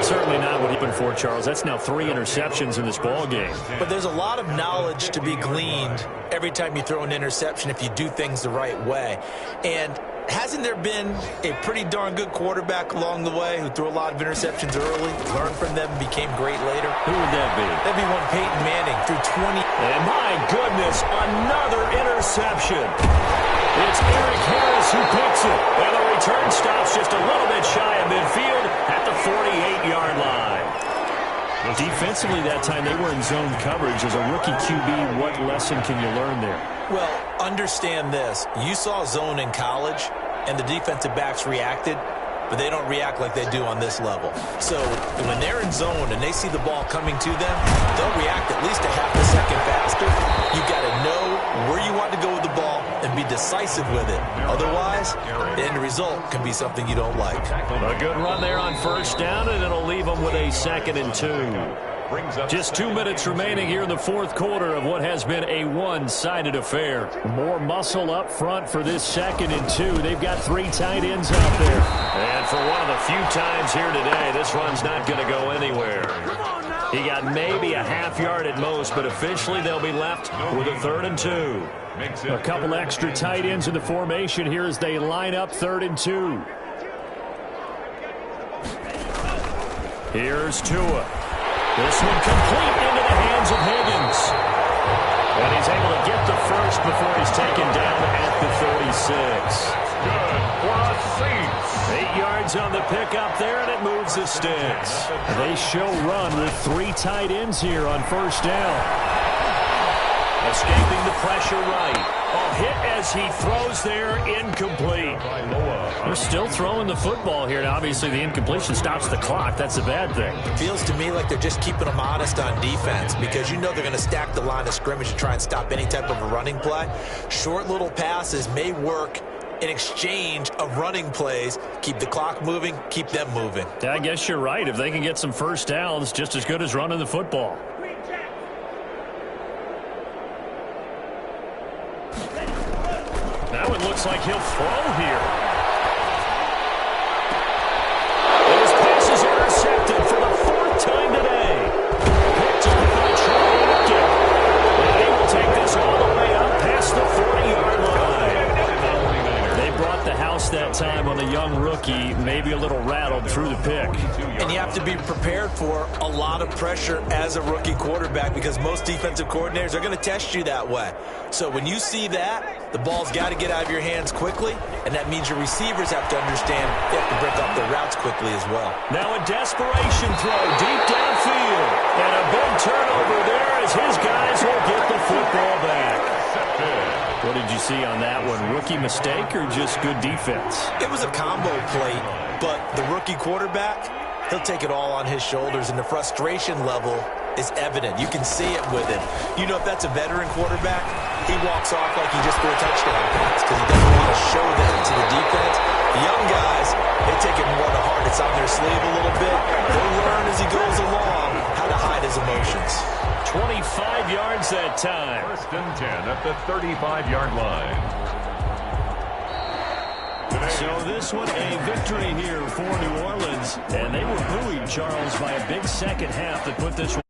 Certainly not what he's been for, Charles. That's now 3 interceptions in this ball game. But there's a lot of knowledge to be gleaned every time you throw an interception if you do things the right way. And hasn't there been a pretty darn good quarterback along the way who threw a lot of interceptions early, learned from them, and became great later? Who would that be? That'd be one Peyton Manning threw 20. And my goodness, another interception. It's Eric Harris who picks it. And the return stops just a little bit shy of midfield at the 48-yard line. Defensively that time they were in zone coverage. As a rookie QB, what lesson can you learn there? Well, understand this. You saw zone in college, and the defensive backs reacted, but they don't react like they do on this level. So when they're in zone and they see the ball coming to them, they'll react at least a half a second faster. You've got to know where you want to go with the ball and be decisive with it. Otherwise, the end result can be something you don't like. A good run there on first down, and it'll leave them with a 2nd and 2. Just 2 minutes remaining here in the 4th quarter of what has been a one-sided affair. More muscle up front for this 2nd and 2. They've got 3 tight ends out there. And for one of the few times here today, this run's not going to go anywhere. He got maybe a half yard at most, but officially they'll be left with a 3rd and 2. A couple extra tight ends in the formation here as they line up 3rd and 2. Here's Tua. This one complete into the hands of Higgins. And he's able to get the first before he's taken down at the 36. Good for a Saints. 8 yards on the pickup there, and it moves the sticks. They show run with 3 tight ends here on first down. Escaping the pressure right. A hit as he throws there, incomplete. They're still throwing the football here. Now, obviously, the incompletion stops the clock. That's a bad thing. It feels to me like they're just keeping them honest on defense because you know they're going to stack the line of scrimmage to try and stop any type of a running play. Short little passes may work in exchange of running plays. Keep the clock moving, keep them moving. Yeah, I guess you're right. If they can get some first downs, just as good as running the football. Now it looks like he'll throw here. His pass is intercepted for the 4th time today. Picked up by Trey Aitken. And he will take this all the way up past the 40-yard line. They brought the house that time on the young rookie, maybe a little rattled through the pick. And you have to be prepared for a lot of pressure as a rookie quarterback because most defensive coordinators are going to test you that way. So when you see that, the ball's got to get out of your hands quickly, and that means your receivers have to understand they have to break up their routes quickly as well. Now a desperation throw deep downfield. And a big turnover there as his guys will get the football back. What did you see on that one? Rookie mistake or just good defense? It was a combo play, but the rookie quarterback, he'll take it all on his shoulders, and the frustration level is evident. You can see it with him. You know, if that's a veteran quarterback, he walks off like he just threw a touchdown pass because he doesn't want to show that to the defense. The young guys, they take it more to heart. It's on their sleeve a little bit. They'll learn as he goes along how to hide his emotions. 25 yards that time. 1st and 10 at the 35-yard line. So this one a victory here for New Orleans. And they were buoyed, Charles, by a big second half that put this one.